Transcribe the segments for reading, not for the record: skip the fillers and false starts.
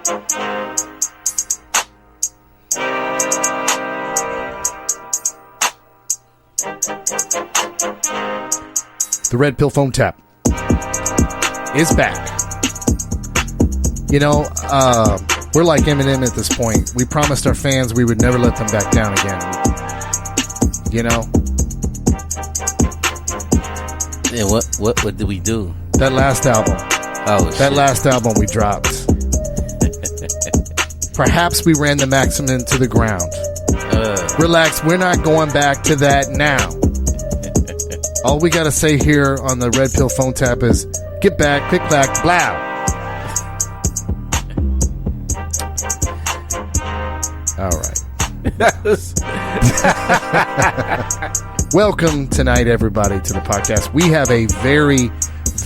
The Red Pill Phone Tap is back. You know, we're like Eminem at this point. We promised our fans we would never let them back down again. You know? Yeah, what did we do? That last album. Oh, that shit. last album we dropped. Perhaps we ran the maximum into the ground. Relax, we're not going back to that now. All we got to say here on the Red Pill Phone Tap is, get back, click, clack, blow. All right. Welcome tonight, everybody, to the podcast. We have a very,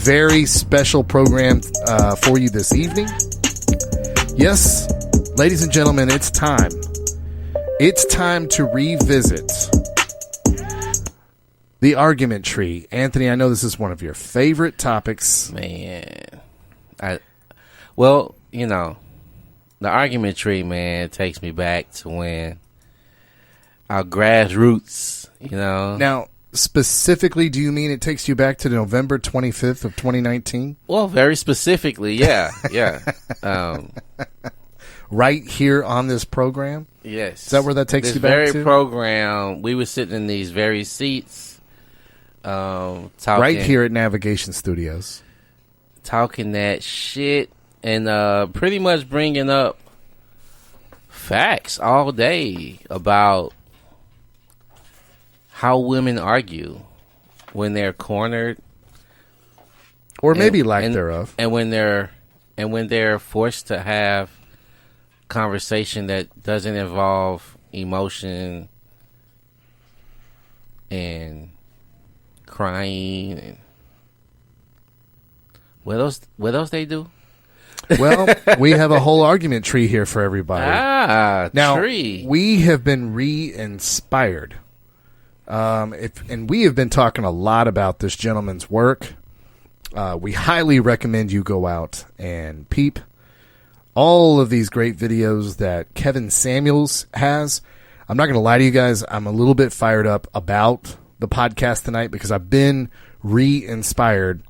very special program for you this evening. Yes, ladies and gentlemen, it's time. It's time to revisit the argument tree. Anthony, I know this is one of your favorite topics. Man. Well, you know, the argument tree, man, takes me back to when our grassroots, you know. Now, specifically, do you mean it takes you back to November 25th of 2019? Well, very specifically, yeah, yeah. Right here on this program? Yes. Is that where that takes you back to? This very program, we were sitting in these very seats. Talking, right here at Navigation Studios. Talking that shit and pretty much bringing up facts all day about how women argue when they're cornered. Or maybe lack thereof. And when they're forced to have conversation that doesn't involve emotion and crying and what else they do? Well, we have a whole argument tree here for everybody. Now, tree. We have been re-inspired. And we have been talking a lot about this gentleman's work. We highly recommend you go out and peep all of these great videos that Kevin Samuels has. I'm not going to lie to you guys. I'm a little bit fired up about the podcast tonight because I've been re-inspired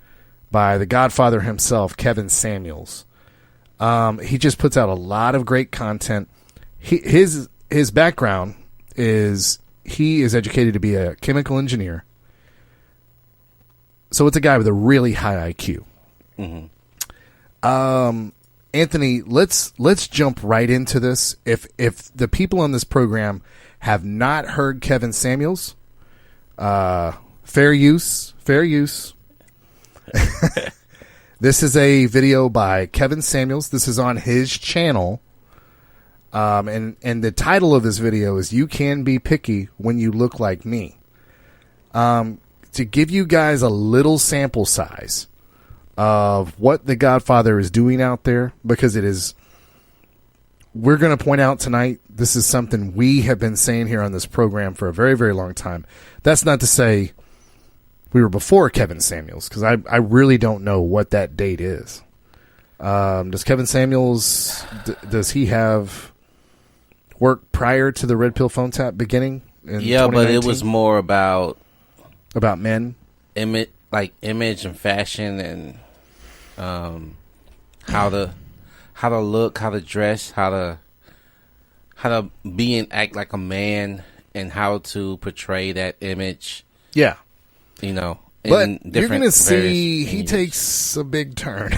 by the Godfather himself, Kevin Samuels. He just puts out a lot of great content. His background is he is educated to be a chemical engineer. So it's a guy with a really high IQ. Mm-hmm. Anthony, let's jump right into this. If the people on this program have not heard Kevin Samuels, fair use. This is a video by Kevin Samuels. This is on his channel. And the title of this video is "You Can Be Picky When You Look Like Me." To give you guys a little sample size of what the Godfather is doing out there, because we're going to point out tonight, this is something we have been saying here on this program for a very, very long time. That's not to say we were before Kevin Samuels, because I really don't know what that date is. Does Kevin Samuels, does he have work prior to the Red Pill Phone Tap beginning in 2019? But it was more about men? Image and fashion and how to look, how to dress, how to be and act like a man, and how to portray that image. Yeah, you know. But you're going to see he takes a big turn.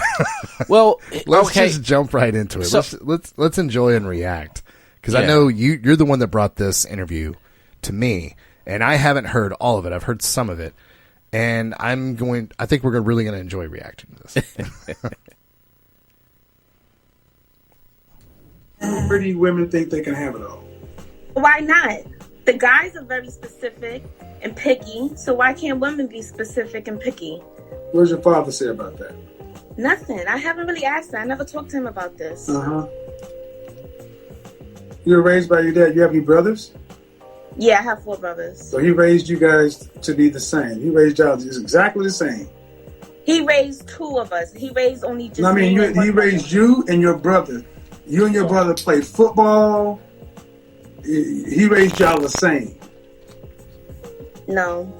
Well, let's just jump right into it. So, let's enjoy and react, because I know you're the one that brought this interview to me, and I haven't heard all of it. I've heard some of it. And I think we're really going to enjoy reacting to this. Pretty women think they can have it all. Why not? The guys are very specific and picky, so why can't women be specific and picky? What does your father say about that? Nothing. I haven't really asked that. I never talked to him about this. Uh-huh. You were raised by your dad. You have any brothers? Yeah, I have 4 brothers. So he raised you guys to be the same. He raised y'all exactly the same. He raised 2 of us. He raised only just he raised you and your brother You and your brother played football. He raised y'all the same. No.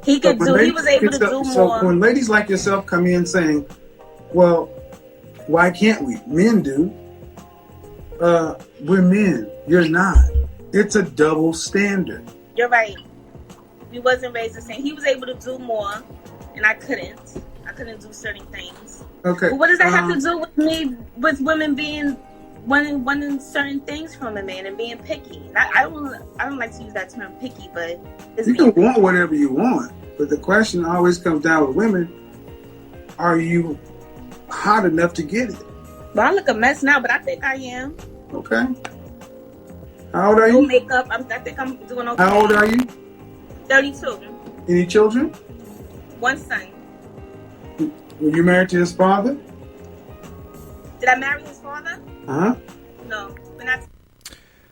He He was able to do more. So when ladies like yourself come in saying, well, why can't we? Men do. We're men. You're not. It's a double standard. You're right. We wasn't raised the same. He was able to do more, and I couldn't. I couldn't do certain things. Okay. But what does that have to do with me, with women being wanting certain things from a man and being picky? I don't like to use that term picky, but you can want whatever you want. But the question always comes down with women: are you hot enough to get it? Well, I look a mess now, but I think I am. Okay. How old are you? No makeup. I think I'm doing okay. How old are you? 32. Any children? One son. Were you married to his father? Did I marry his father? Uh-huh. No. But not.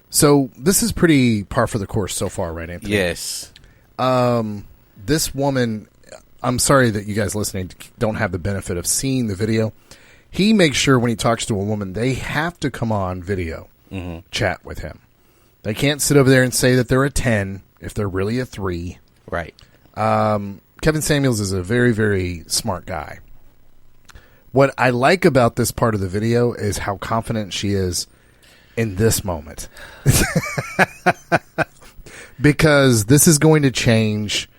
So this is pretty par for the course so far, right, Anthony? Yes. This woman, I'm sorry that you guys listening don't have the benefit of seeing the video. He makes sure when he talks to a woman, they have to come on video, chat with him. They can't sit over there and say that they're a 10 if they're really a 3. Right. Kevin Samuels is a very, very smart guy. What I like about this part of the video is how confident she is in this moment. Because this is going to change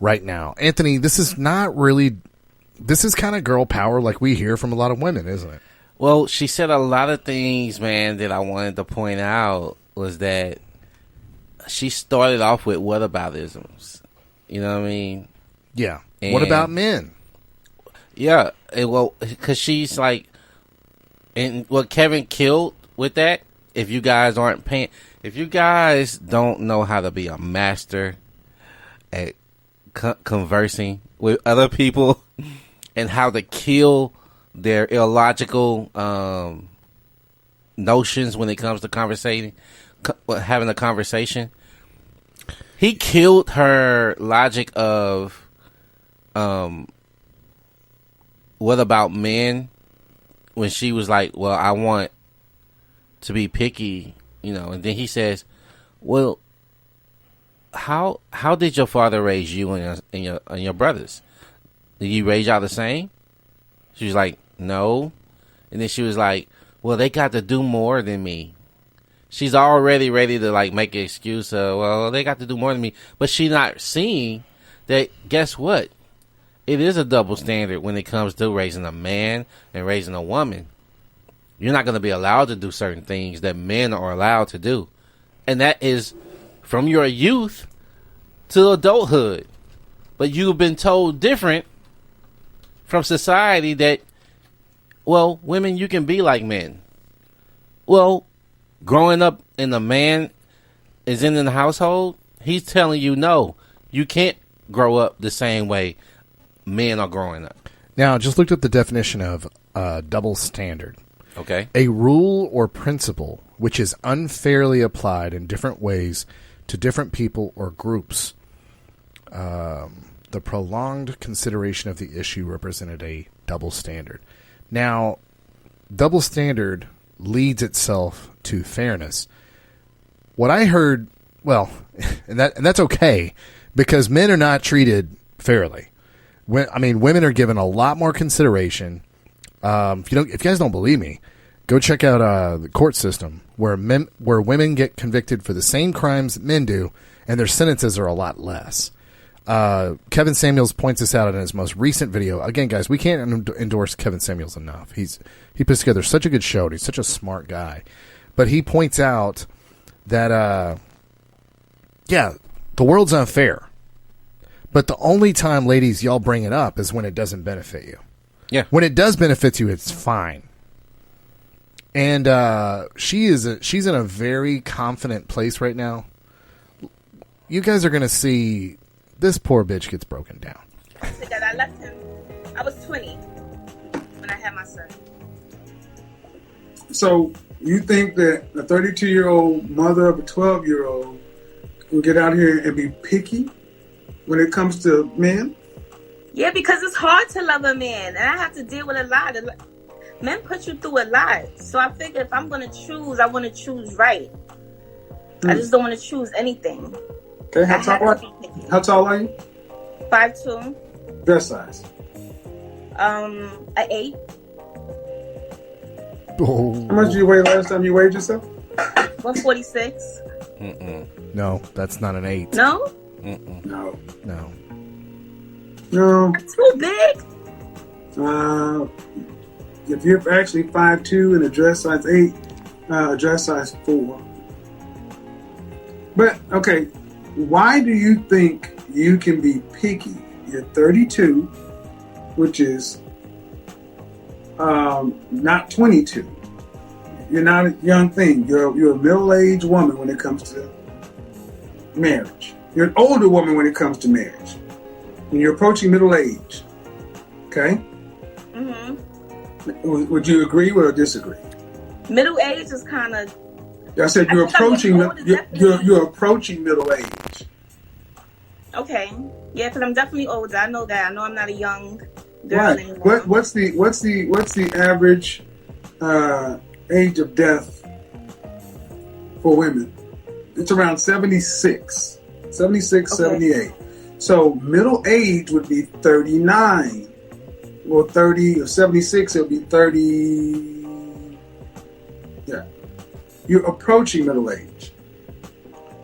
right now. Anthony, this is kind of girl power like we hear from a lot of women, isn't it? Well, she said a lot of things, man, that I wanted to point out was that she started off with whataboutisms. You know what I mean? Yeah. And what about men? Yeah. Well, because she's like, and what Kevin killed with that, if you guys don't know how to be a master at conversing with other people and how to kill their illogical notions when it comes to having a conversation. He killed her logic of what about men when she was like, well, I want to be picky, and then he says, well, how did your father raise you and your brothers? Did he raise y'all the same? She was like, no. And then she was like, well, they got to do more than me. She's already ready to like make an excuse of, well, they got to do more than me. But she's not seeing that, guess what? It is a double standard when it comes to raising a man and raising a woman. You're not going to be allowed to do certain things that men are allowed to do. And that is from your youth to adulthood. But you've been told different from society that, well, women, you can be like men. Well, growing up and a man is in the household, he's telling you, no, you can't grow up the same way men are growing up. Now, just looked up the definition of double standard. Okay. A rule or principle which is unfairly applied in different ways to different people or groups. The prolonged consideration of the issue represented a double standard. Now, double standard leads itself to fairness. What I heard, well, and that's okay, because men are not treated fairly. Women are given a lot more consideration. If you guys don't believe me, go check out the court system where women get convicted for the same crimes that men do, and their sentences are a lot less. Kevin Samuels points this out in his most recent video. Again, guys, we can't endorse Kevin Samuels enough. He puts together such a good show. And he's such a smart guy. But he points out that, the world's unfair. But the only time, ladies, y'all bring it up is when it doesn't benefit you. Yeah. When it does benefit you, it's fine. And she's in a very confident place right now. You guys are going to see this poor bitch gets broken down. I left him. I was 20 when I had my son. So you think that a 32-year-old mother of a 12-year-old can get out here and be picky when it comes to men? Yeah, because it's hard to love a man, and I have to deal with a lot. men put you through a lot. So I figure if I'm gonna choose, I want to choose right. I just don't want to choose anything. Okay, how tall are you? 5'2". Dress size? An 8. Oh. How much did you weigh last time you weighed yourself? 146. No, that's not an 8. No? No. That's too big. If you're actually 5'2" and a dress size 8, a dress size 4. But, okay, why do you think you can be picky? You're 32, which is not 22. You're not a young thing. You're a middle-aged woman when it comes to marriage. You're an older woman when it comes to marriage. And you're approaching middle age. Okay? Mm-hmm. Would you agree or disagree? Middle age is kind of... I said you're approaching middle age. Okay. Yeah, because I'm definitely older. I know that. I know I'm not a young girl anymore. What's the average age of death for women? It's around 76, okay. 78. So middle age would be 39 or 30 or 76. It would be 30. Yeah, you're approaching middle age.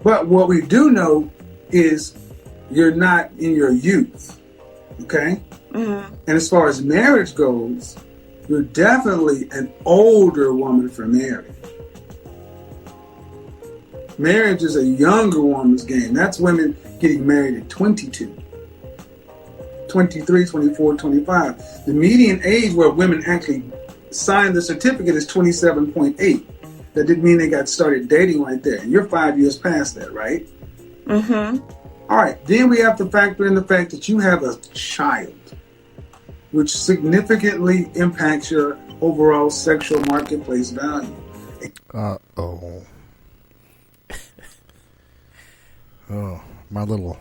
But what we do know is you're not in your youth. Okay. Mm-hmm. And as far as marriage goes, you're definitely an older woman for marriage. Marriage is a younger woman's game. That's women getting married at 22, 23, 24, 25. The median age where women actually sign the certificate is 27.8. That didn't mean they got started dating right there. And you're 5 years past that, right? Mm-hmm. All right. Then we have to factor in the fact that you have a child, which significantly impacts your overall sexual marketplace value. Uh-oh. Oh, my little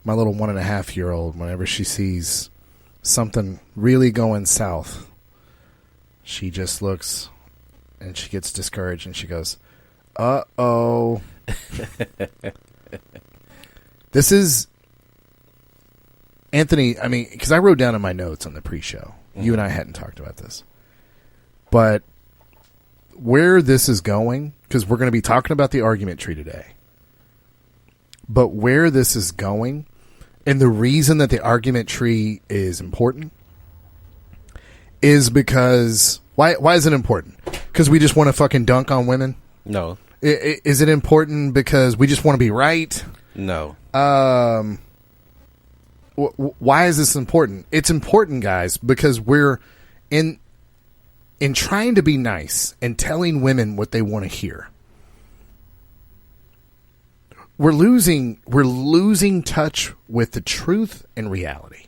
1.5-year-old, whenever she sees something really going south, she just looks and she gets discouraged and she goes, uh-oh. This is, Anthony, I mean, because I wrote down in my notes on the pre-show, you and I hadn't talked about this, but where this is going, because we're going to be talking about the argument tree today, but where this is going, and the reason that the argument tree is important, is because, why is it important? Because we just want to fucking dunk on women? No. Is it important because we just want to be right? No. Why is this important? It's important, guys, because we're in trying to be nice and telling women what they want to hear. We're losing touch with the truth and reality.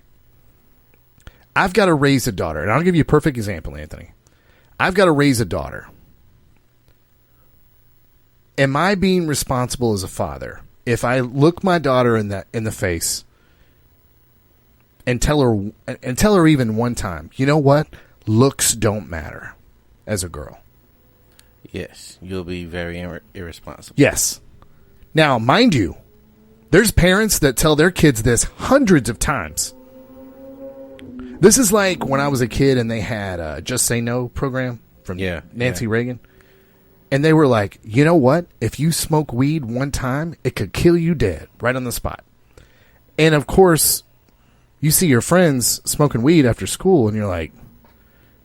I've got to raise a daughter, and I'll give you a perfect example, Anthony. I've got to raise a daughter. Am I being responsible as a father if I look my daughter in the face and tell her even one time, you know what? Looks don't matter as a girl. Yes, you'll be very irresponsible. Yes. Now, mind you, there's parents that tell their kids this hundreds of times. This is like when I was a kid and they had a Just Say No program from Nancy Reagan. And they were like, you know what? If you smoke weed one time, it could kill you dead right on the spot. And of course, you see your friends smoking weed after school and you're like,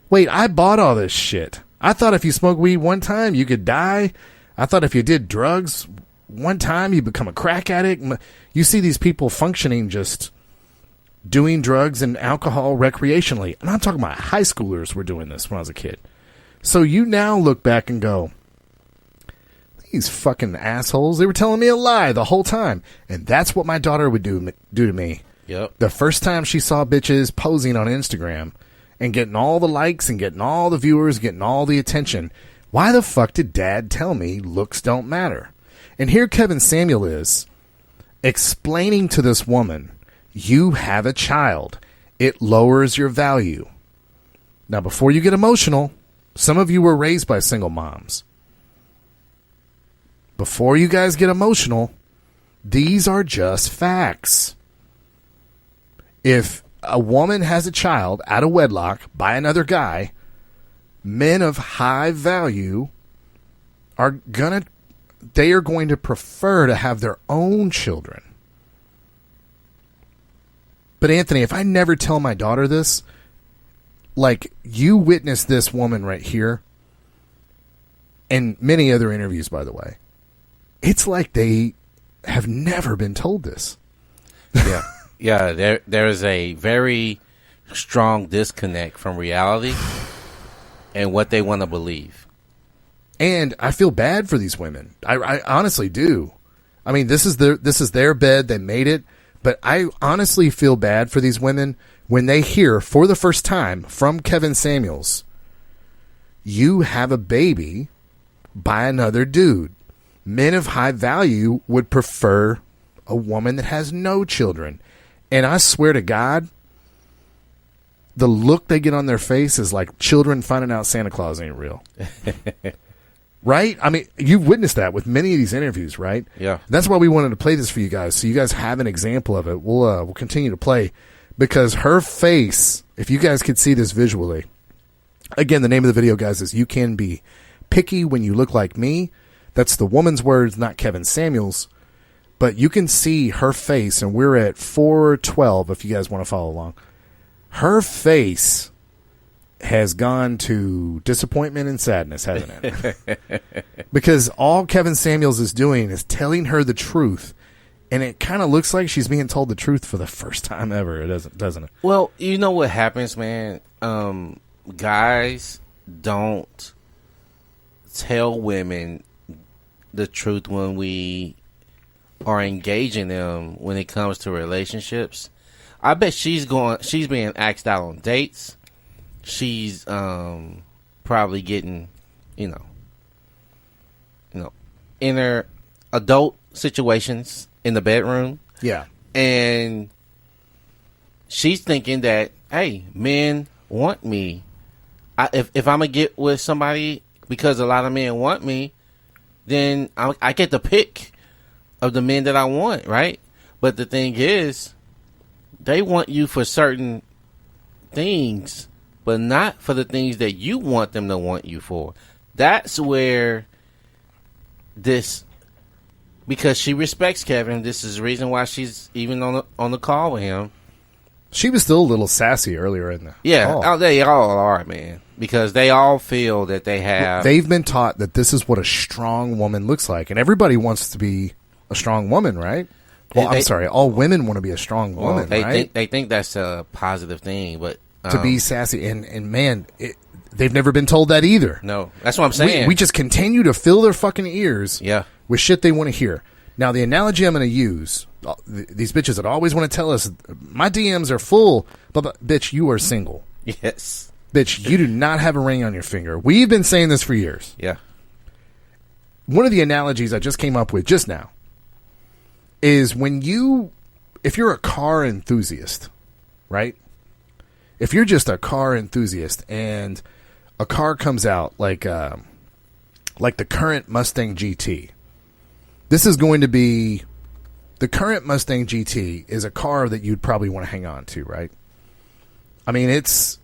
wait, I bought all this shit. I thought if you smoke weed one time, you could die. I thought if you did drugs one time, you become a crack addict. You see these people functioning just doing drugs and alcohol recreationally. And I'm talking about high schoolers were doing this when I was a kid. So you now look back and go, these fucking assholes, they were telling me a lie the whole time. And that's what my daughter would do to me. Yep. The first time she saw bitches posing on Instagram and getting all the likes and getting all the viewers, getting all the attention, why the fuck did dad tell me looks don't matter? And here Kevin Samuel is explaining to this woman, you have a child. It lowers your value. Now, before you get emotional, some of you were raised by single moms. Before you guys get emotional, these are just facts. If a woman has a child out of wedlock by another guy, men of high value are going to prefer to have their own children. But Anthony, if I never tell my daughter this, like you witnessed this woman right here, and many other interviews, by the way, it's like they have never been told this. Yeah. Yeah, there is a very strong disconnect from reality and what they want to believe. And I feel bad for these women. I honestly do. I mean, this is their bed. They made it. But I honestly feel bad for these women when they hear for the first time from Kevin Samuels, you have a baby by another dude. Men of high value would prefer a woman that has no children. And I swear to God, the look they get on their face is like children finding out Santa Claus ain't real. Right? I mean, you've witnessed that with many of these interviews, right? Yeah. That's why we wanted to play this for you guys, so you guys have an example of it. We'll continue to play, because her face, if you guys could see this visually, again, the name of the video, guys, is You Can Be Picky When You Look Like Me. That's the woman's words, not Kevin Samuels. But you can see her face, and we're at 4:12 if you guys want to follow along. Her face has gone to disappointment and sadness, hasn't it? Because all Kevin Samuels is doing is telling her the truth, and it kind of looks like she's being told the truth for the first time ever. It doesn't it? Well, you know what happens, man? Guys don't tell women the truth when we are engaging them when it comes to relationships. I bet she's being asked out on dates. She's probably getting, in her adult situations in the bedroom. Yeah. And she's thinking that, hey, men want me. If I'm going to get with somebody because a lot of men want me, then I get the pick of the men that I want, right? But the thing is, they want you for certain things, but not for the things that you want them to want you for. That's where this, because she respects Kevin, this is the reason why she's even on the call with him. She was still a little sassy earlier in the call. Oh, they all are, man. Because they all feel that they have... They've been taught that this is what a strong woman looks like. And everybody wants to be a strong woman, right? Well, I'm sorry. All women want to be a strong woman, right? They think that's a positive thing, but... to be sassy. And man, they've never been told that either. No, that's what I'm saying. We just continue to fill their fucking ears yeah. with shit they want to hear. Now, the analogy I'm going to use, these bitches that always want to tell us, my DMs are full, but bitch, you are single. Yes. Bitch, you do not have a ring on your finger. We've been saying this for years. Yeah. One of the analogies I just came up with just now is if you're a car enthusiast, right? If you're just a car enthusiast and a car comes out like the current Mustang GT, this is going to be, the current Mustang GT is a car that you'd probably want to hang on to, right? I mean, it's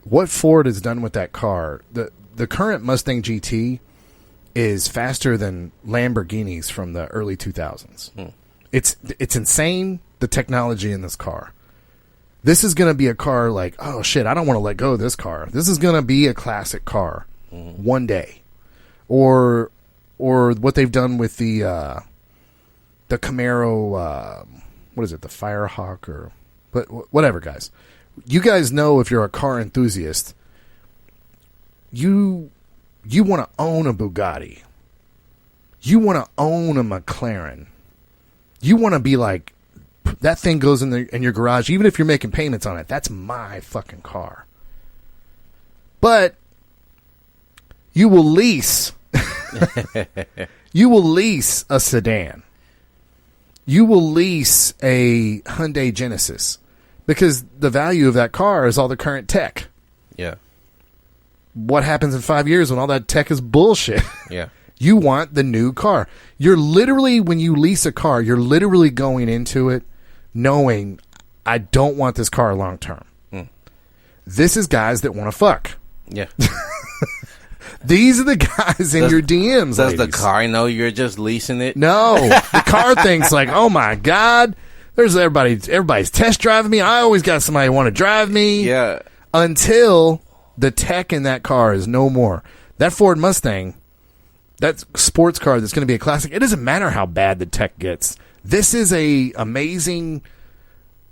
what Ford has done with that car. The current Mustang GT is faster than Lamborghinis from the early 2000s. It's insane, the technology in this car. This is going to be a car like, oh shit, I don't want to let go of this car. This is going to be a classic car one day. Or what they've done with the Camaro, what is it, the Firehawk but whatever, guys. You guys know, if you're a car enthusiast, you want to own a Bugatti. You want to own a McLaren. You want to be like, that thing goes in your garage, even if you're making payments on it. That's my fucking car. But you will lease a sedan. You will lease a Hyundai Genesis because the value of that car is all the current tech. Yeah. what happens in 5 years when all that tech is bullshit? Yeah. You want the new car. You're literally, when you lease a car, you're literally going into it knowing, I don't want this car long term. This is guys that want to fuck. Yeah. These are the guys in your DMs. Does the ladies. car know you're just leasing it? No. The car thinks like, oh my God, there's everybody's test driving me. I always got somebody want to drive me. Yeah. Until the tech in that car is no more. That Ford Mustang, that sports car that's going to be a classic, it doesn't matter how bad the tech gets. This is a amazing,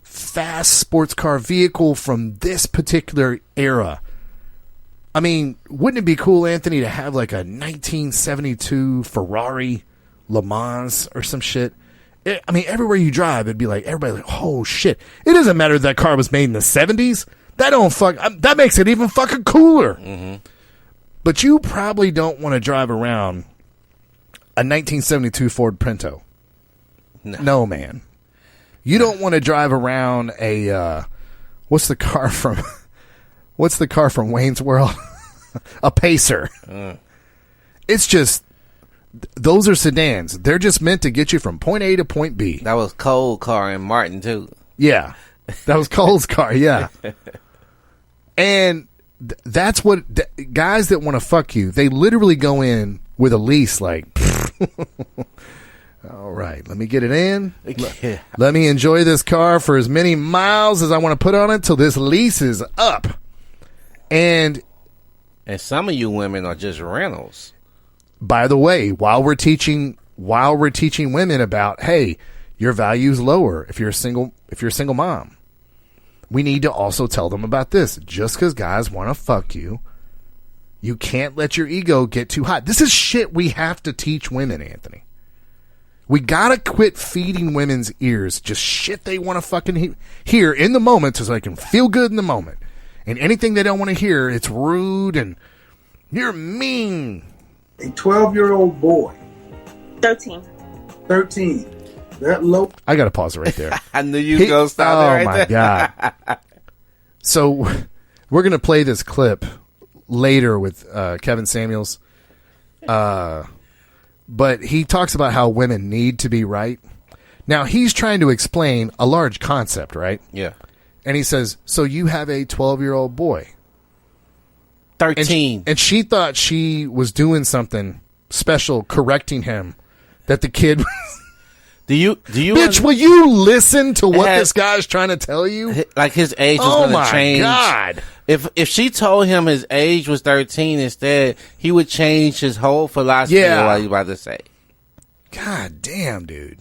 fast sports car vehicle from this particular era. I mean, wouldn't it be cool, Anthony, to have like a 1972 Ferrari Le Mans or some shit? I mean, everywhere you drive, it'd be like, everybody like, oh shit. It doesn't matter if that car was made in the 70s. That makes it even fucking cooler. Mm-hmm. But you probably don't want to drive around a 1972 Ford Pinto. No, man. You don't want to drive around a what's the car from Wayne's World? A Pacer. It's just, those are sedans. They're just meant to get you from point A to point B. That was Cole's car in Martin too. Yeah. That was Cole's car, yeah. And that's what guys that want to fuck you, they literally go in with a lease like, all right, let me get it in. Yeah. Let me enjoy this car for as many miles as I want to put on it till this lease is up. And some of you women are just rentals. By the way, while we're teaching women about, hey, your value's lower if you're a single mom, we need to also tell them about this. Just because guys want to fuck you, you can't let your ego get too hot. This is shit we have to teach women, Anthony. We gotta quit feeding women's ears just shit they want to fucking hear in the moment so they can feel good in the moment. And anything they don't want to hear, it's rude and you're mean. A 12-year-old boy. 13. That low. I got to pause it right there. I knew you was going to stop there right there. Oh, my God. So we're going to play this clip later with Kevin Samuels. But he talks about how women need to be right. Now, he's trying to explain a large concept, right? Yeah. And he says, so you have a 12-year-old boy. 13. And she thought she was doing something special, correcting him, that the kid... Do you Bitch, will you listen to what this guy's trying to tell you? Like his age was going to change. Oh, my God. If she told him his age was 13 instead, he would change his whole philosophy of what you about to say. God damn, dude.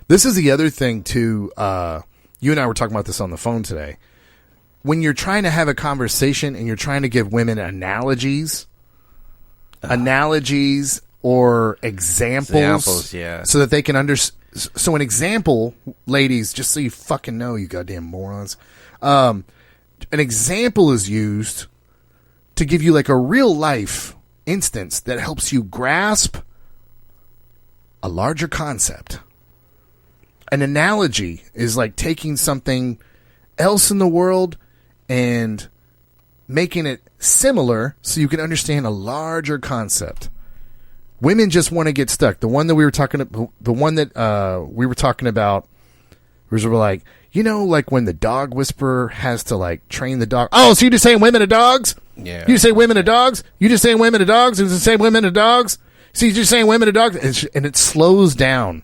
This is the other thing, too. You and I were talking about this on the phone today. When you're trying to have a conversation and you're trying to give women analogies or examples yeah. so that they can understand. So an example, ladies, just so you fucking know, you goddamn morons, an example is used to give you like a real life instance that helps you grasp a larger concept. An analogy is like taking something else in the world and making it similar so you can understand a larger concept. Women just want to get stuck. The one that we were talking about, was like, you know, like when the dog whisperer has to like train the dog. Oh, so you just saying women are dogs? Yeah. You say women are dogs? You just saying women are dogs? Is it saying women are dogs? So you just saying women are dogs? And it slows down.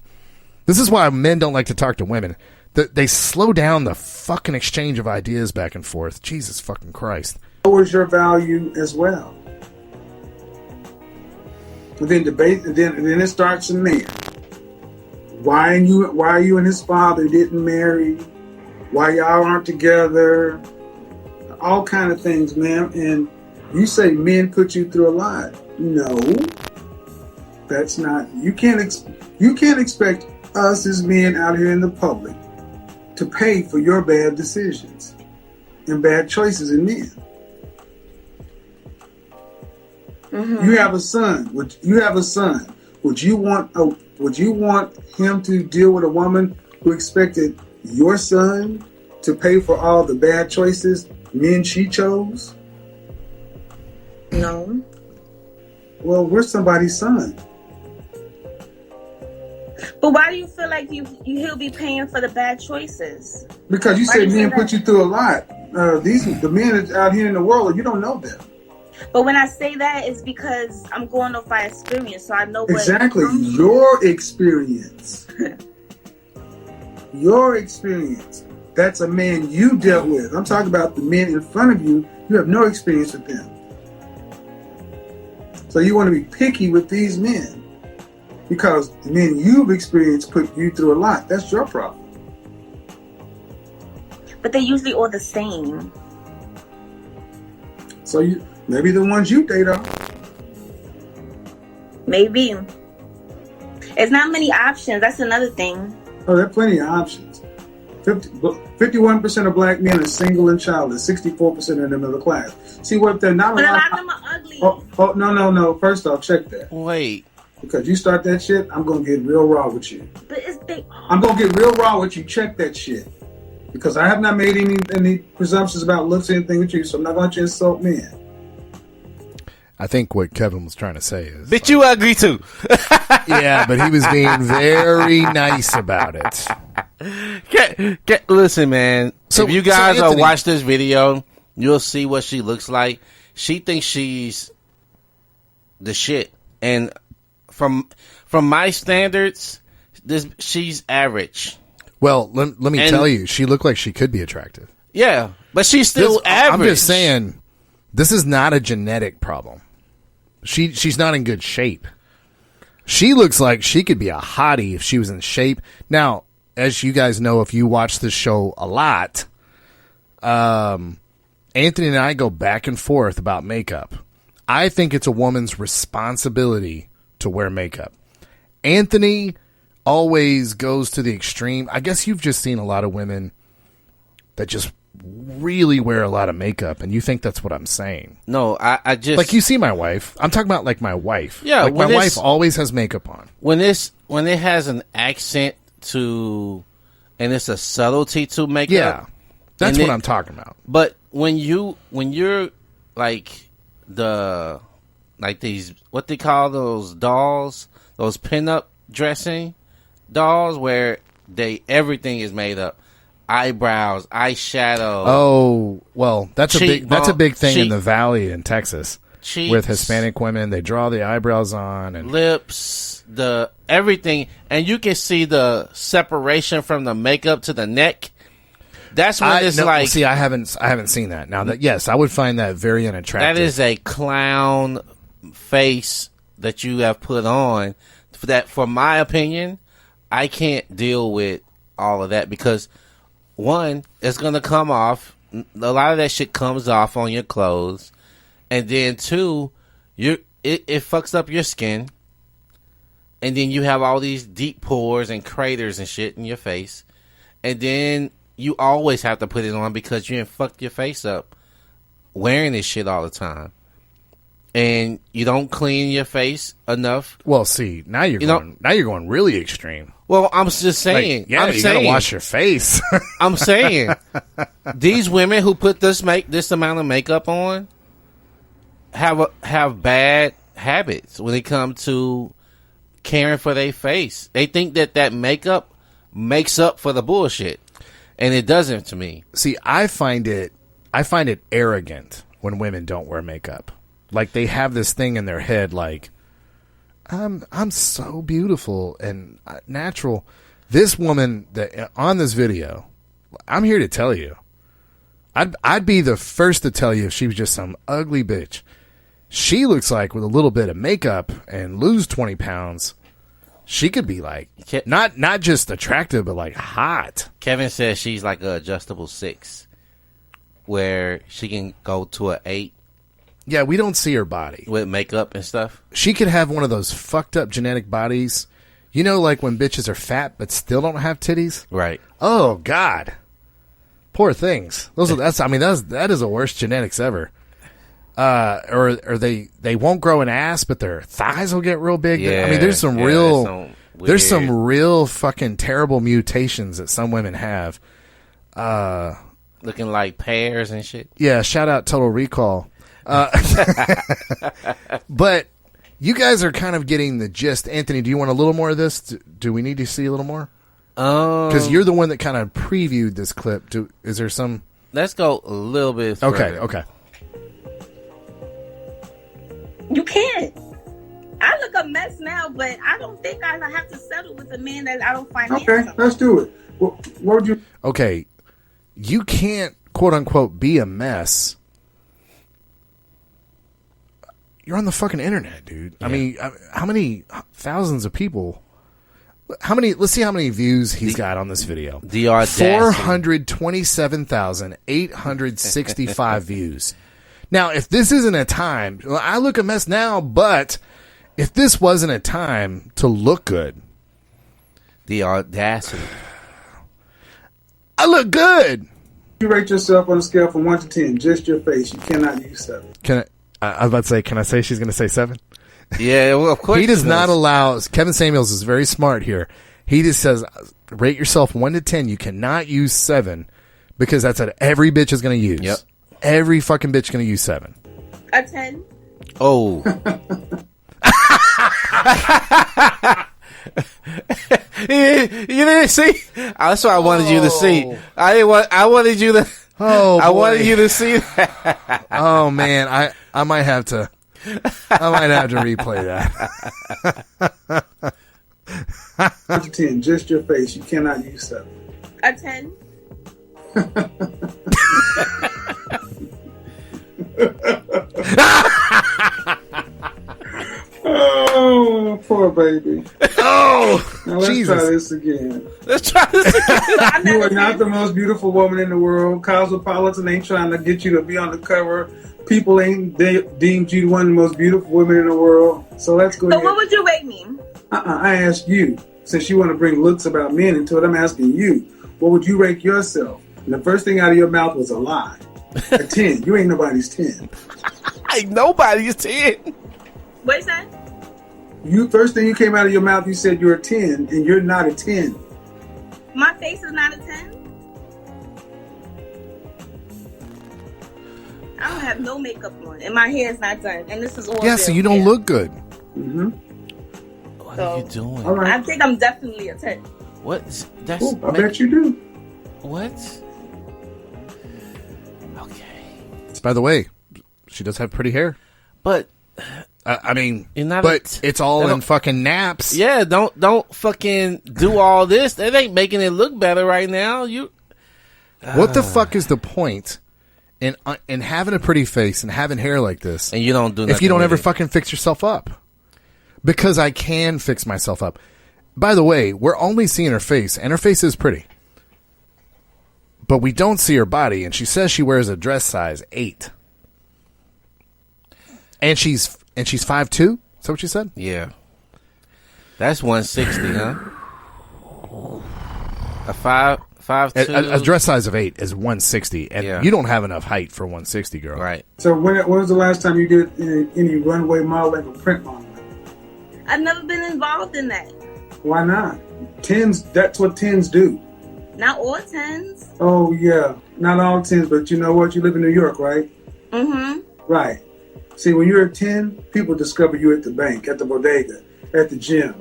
This is why men don't like to talk to women. They slow down the fucking exchange of ideas back and forth. Jesus fucking Christ. Lowers your value as well. And then debate, and then it starts from there. Why you and his father didn't marry? Why y'all aren't together? All kind of things, man. And you say men put you through a lot. No, that's not. You can't expect us as men out here in the public to pay for your bad decisions and bad choices in men. Mm-hmm. You have a son. Would you want him to deal with a woman who expected your son to pay for all the bad choices men she chose? No. Well, we're somebody's son. But why do you feel like he'll be paying for the bad choices? Because you said men put you through a lot. The men out here in the world, you don't know them. But when I say that, it's because I'm going off my experience, so I know what exactly your experience. Your experience. That's a man you dealt with. I'm talking about the men in front of you. You have no experience with them. So you want to be picky with these men because the men you've experienced put you through a lot. That's your problem. But they're usually all the same. So maybe the ones you date are. Maybe. It's not many options. That's another thing. Oh, there are plenty of options. 51% of black men are single and childless. 64% of them are middle class. See what they're not. But a lot of them are ugly. Oh, no. First off, check that. Wait. Because you start that shit, I'm gonna get real raw with you. But I'm gonna get real raw with you. Check that shit. Because I have not made any presumptions about looks or anything with you, so I'm not going to insult men. I think what Kevin was trying to say is... Bitch, you ugly too. Yeah, but he was being very nice about it. Listen, man. So, if you guys watch this video, you'll see what she looks like. She thinks she's the shit. And from my standards, she's average. Well, let me tell you, she looked like she could be attractive. Yeah, but she's still average. I'm just saying, this is not a genetic problem. She's not in good shape. She looks like she could be a hottie if she was in shape. Now, as you guys know, if you watch this show a lot, Anthony and I go back and forth about makeup. I think it's a woman's responsibility to wear makeup. Anthony always goes to the extreme. I guess you've just seen a lot of women that just really wear a lot of makeup, and you think that's what I'm saying. No, I just... Like, you see my wife. I'm talking about, like, my wife. Yeah. Like, my wife always has makeup on. When it has an accent to... And it's a subtlety to makeup. Yeah. That's what I'm talking about. But when you're, like, these... What they call those dolls? Those pinup dressing dolls where everything is made up. Eyebrows, eyeshadow. Oh, well, that's a big thing in the Valley in Texas. Cheeks, with Hispanic women, they draw the eyebrows on and lips, the everything, and you can see the separation from the makeup to the neck. That's when it's like. See, I haven't seen that. Now that yes, I would find that very unattractive. That is a clown face that you have put on. That, for my opinion, I can't deal with all of that because, one, it's going to come off. A lot of that shit comes off on your clothes. And then, two, it fucks up your skin. And then you have all these deep pores and craters and shit in your face. And then you always have to put it on because you done fucked your face up wearing this shit all the time. And you don't clean your face enough. Well, see, now you're going really extreme. Well, I'm just saying. Like, yeah, you gotta wash your face. I'm saying these women who put this amount of makeup on have bad habits when it comes to caring for their face. They think that makeup makes up for the bullshit, and it doesn't to me. See, I find it arrogant when women don't wear makeup. Like, they have this thing in their head, like, I'm so beautiful and natural. This woman that on this video, I'm here to tell you, I'd be the first to tell you if she was just some ugly bitch. She looks like with a little bit of makeup and lose 20 pounds, she could be like not just attractive, but like hot. Kevin says she's like an adjustable 6, where she can go to an 8. Yeah, we don't see her body. With makeup and stuff? She could have one of those fucked up genetic bodies. You know, like when bitches are fat but still don't have titties? Right. Oh, God. Poor things. That is the worst genetics ever. Or they won't grow an ass, but their thighs will get real big. Yeah, I mean, there's some real fucking terrible mutations that some women have. Looking like pears and shit. Yeah, shout out Total Recall. But you guys are kind of getting the gist. Anthony, do you want a little more of this? Do we need to see a little more? Because you're the one that kind of previewed this clip. Is there some? Let's go a little bit further. Okay. You can't. I look a mess now, but I don't think I have to settle with a man that I don't find handsome. Let's do it. What would you? Okay, you can't quote unquote be a mess. You're on the fucking internet, dude. Yeah. I mean, how many thousands of people? Let's see how many views he's got on this video. The audacity. 427,865 views. Now, if this isn't a time, I look a mess now, but if this wasn't a time to look good. The audacity. I look good. You rate yourself on a scale from 1 to 10, just your face. You cannot use 7. I was about to say, can I say she's going to say 7? Yeah, well, of course. He does not allow. Kevin Samuels is very smart here. He just says, rate yourself 1 to 10. You cannot use 7 because that's what every bitch is going to use. Yep. Every fucking bitch is going to use 7. A 10. Oh. You didn't see? That's what I wanted you to see. I wanted you to. Oh, I wanted you to see that. Oh man, I might have to replay that. 1 to 10, just your face. You cannot use 7. A 10. Oh, poor baby. Oh, now let's Jesus. try this again. Let's try this again. You are not the most beautiful woman in the world. Cosmopolitan ain't trying to get you to be on the cover. People ain't deemed you one of the most beautiful women in the world. So let's go So ahead. what would you rate me? I asked you. Since you want to bring looks about men into it, I'm asking you. What would you rate yourself? And the first thing out of your mouth was a lie. A 10. You ain't nobody's 10. Ain't nobody's 10. What is that? First thing you came out of your mouth, you said you're a 10, and you're not a 10. My face is not a 10. I don't have no makeup on, and my hair is not done, and this is all. Yeah, so you don't look good. Mm-hmm. What are you doing? All right. I think I'm definitely a 10. What? That's. Ooh, I bet you do. What? Okay. By the way, she does have pretty hair. But I mean, not but it's all in fucking naps. yeah, don't fucking do all this. That ain't making it look better right now. What the fuck is the point in having a pretty face and having hair like this? And you don't do nothing if you don't with ever it. fucking fix yourself up. Because I can fix myself up. By the way, we're only seeing her face, and her face is pretty. But we don't see her body, and she says she wears a dress size 8. And she's 5'2"? Is that what she said? Yeah. That's 160, huh? A 5'2". A dress size of 8 is 160, and you don't have enough height for 160, girl. Right. So when was the last time you did any runway modeling or print modeling? I've never been involved in that. Why not? 10s, that's what 10s do. Not all 10s. Oh, yeah. Not all 10s, but you know what? You live in New York, right? Mm-hmm. Right. See, when you're a 10, people discover you at the bank, at the bodega, at the gym.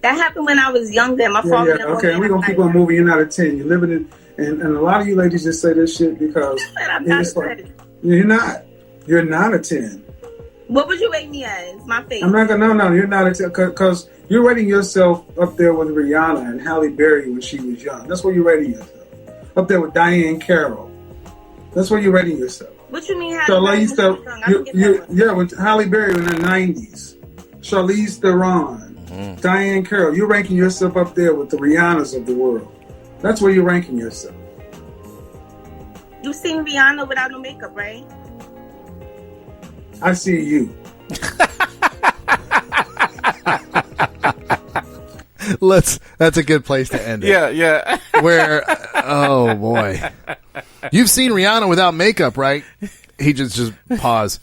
That happened when I was younger. My father. Yeah. Okay, we're going to keep on moving. You're not a 10. You're living in... And a lot of you ladies just say this shit because... I'm not a 10. You're not. You're not a 10. What would you rate me as? My face. I'm not gonna. No, you're not a 10 because you're rating yourself up there with Rihanna and Halle Berry when she was young. That's where you're rating yourself. Up there with Diane Carroll. That's where you're rating yourself. What you mean? Charlize Theron. With Halle Berry in the 90s. Charlize Theron, Diane Carroll. You're ranking yourself up there with the Rihannas of the world. That's where you're ranking yourself. You've seen Rihanna without no makeup, right? I see you. That's a good place to end it. Yeah. Where, oh boy. You've seen Rihanna without makeup, right? He just pause.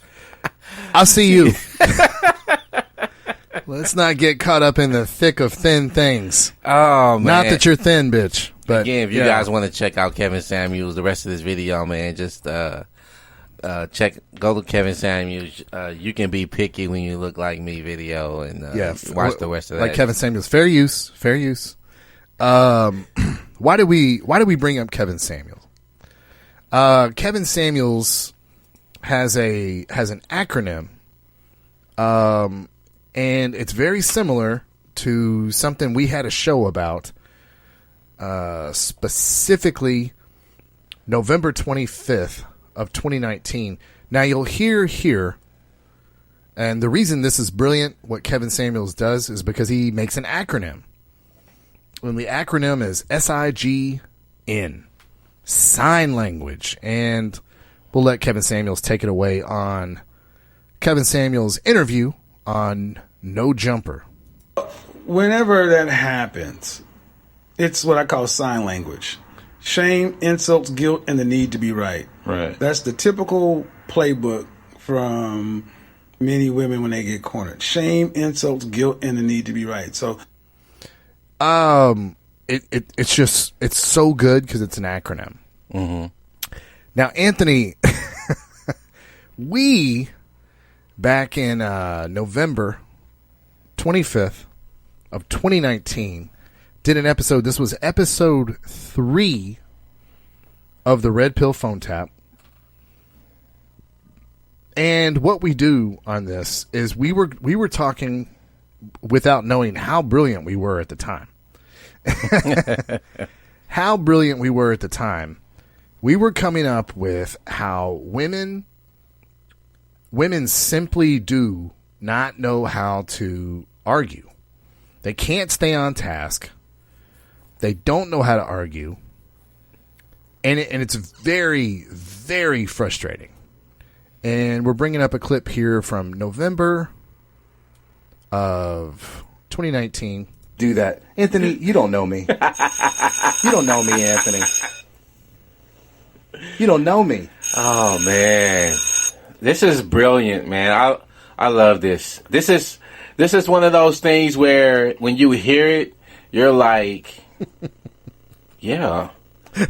I'll see you. Let's not get caught up in the thick of thin things. Oh, man. Not that you're thin, bitch. But again, if you guys want to check out Kevin Samuels, the rest of this video, man, just Go to Kevin Samuels. You can be picky when you look like me video, and watch the rest of that. Like Kevin Samuels, fair use. Why do we bring up Kevin Samuels? Kevin Samuels has an acronym, and it's very similar to something we had a show about, specifically November 25th of 2019. Now you'll hear here, and the reason this is brilliant, what Kevin Samuels does, is because he makes an acronym. And the acronym is SIGN, sign language. And we'll let Kevin Samuels take it away on Kevin Samuels' interview on No Jumper. Whenever that happens, it's what I call sign language. Shame, insults, guilt, and the need to be right. Right. That's the typical playbook from many women when they get cornered. Shame, insults, guilt, and the need to be right. So, it's so good because it's an acronym. Mm-hmm. Now, Anthony, we back in November 25th of 2019 did an episode. This was episode 3 of the Red Pill Phone Tap. And what we do on this is we were talking without knowing how brilliant we were at the time. How brilliant we were at the time. We were coming up with how women simply do not know how to argue. They can't stay on task. They don't know how to argue. And it's very, very frustrating. And we're bringing up a clip here from November of 2019. Do that. Anthony, you don't know me. You don't know me, Anthony. You don't know me. Oh, man. This is brilliant, man. I love this. This is one of those things where when you hear it, you're like, yeah.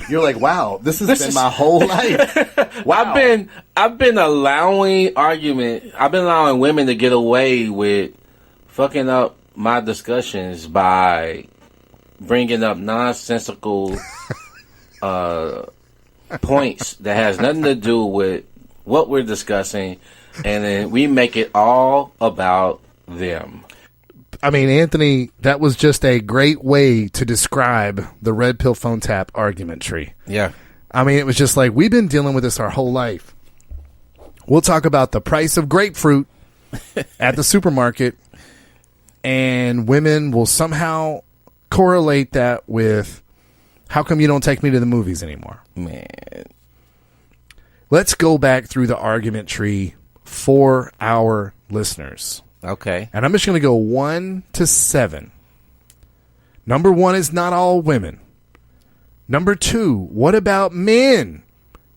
You're like, wow, this has been my whole life. Wow. I've been allowing women to get away with fucking up my discussions by bringing up nonsensical points that has nothing to do with what we're discussing, and then we make it all about them. I mean, Anthony, that was just a great way to describe the Red Pill Phone Tap argument tree. Yeah. I mean, it was just like, we've been dealing with this our whole life. We'll talk about the price of grapefruit at the supermarket, and women will somehow correlate that with, how come you don't take me to the movies anymore? Man. Let's go back through the argument tree for our listeners. Okay. And I'm just going to go 1 to 7. Number 1 is not all women. Number 2, what about men?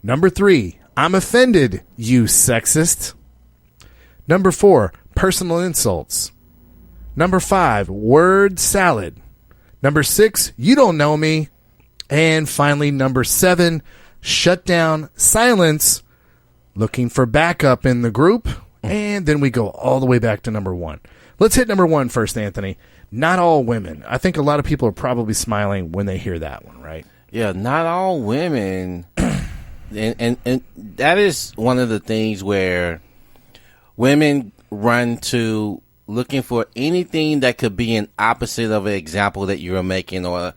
Number 3, I'm offended, you sexist. Number 4, personal insults. Number 5, word salad. Number 6, you don't know me. And finally, number 7, shut down, silence, looking for backup in the group. And then we go all the way back to number 1. Let's hit number 1 first, Anthony. Not all women. I think a lot of people are probably smiling when they hear that one, right? Yeah, not all women. and that is one of the things where women run to looking for anything that could be an opposite of an example that you're making, or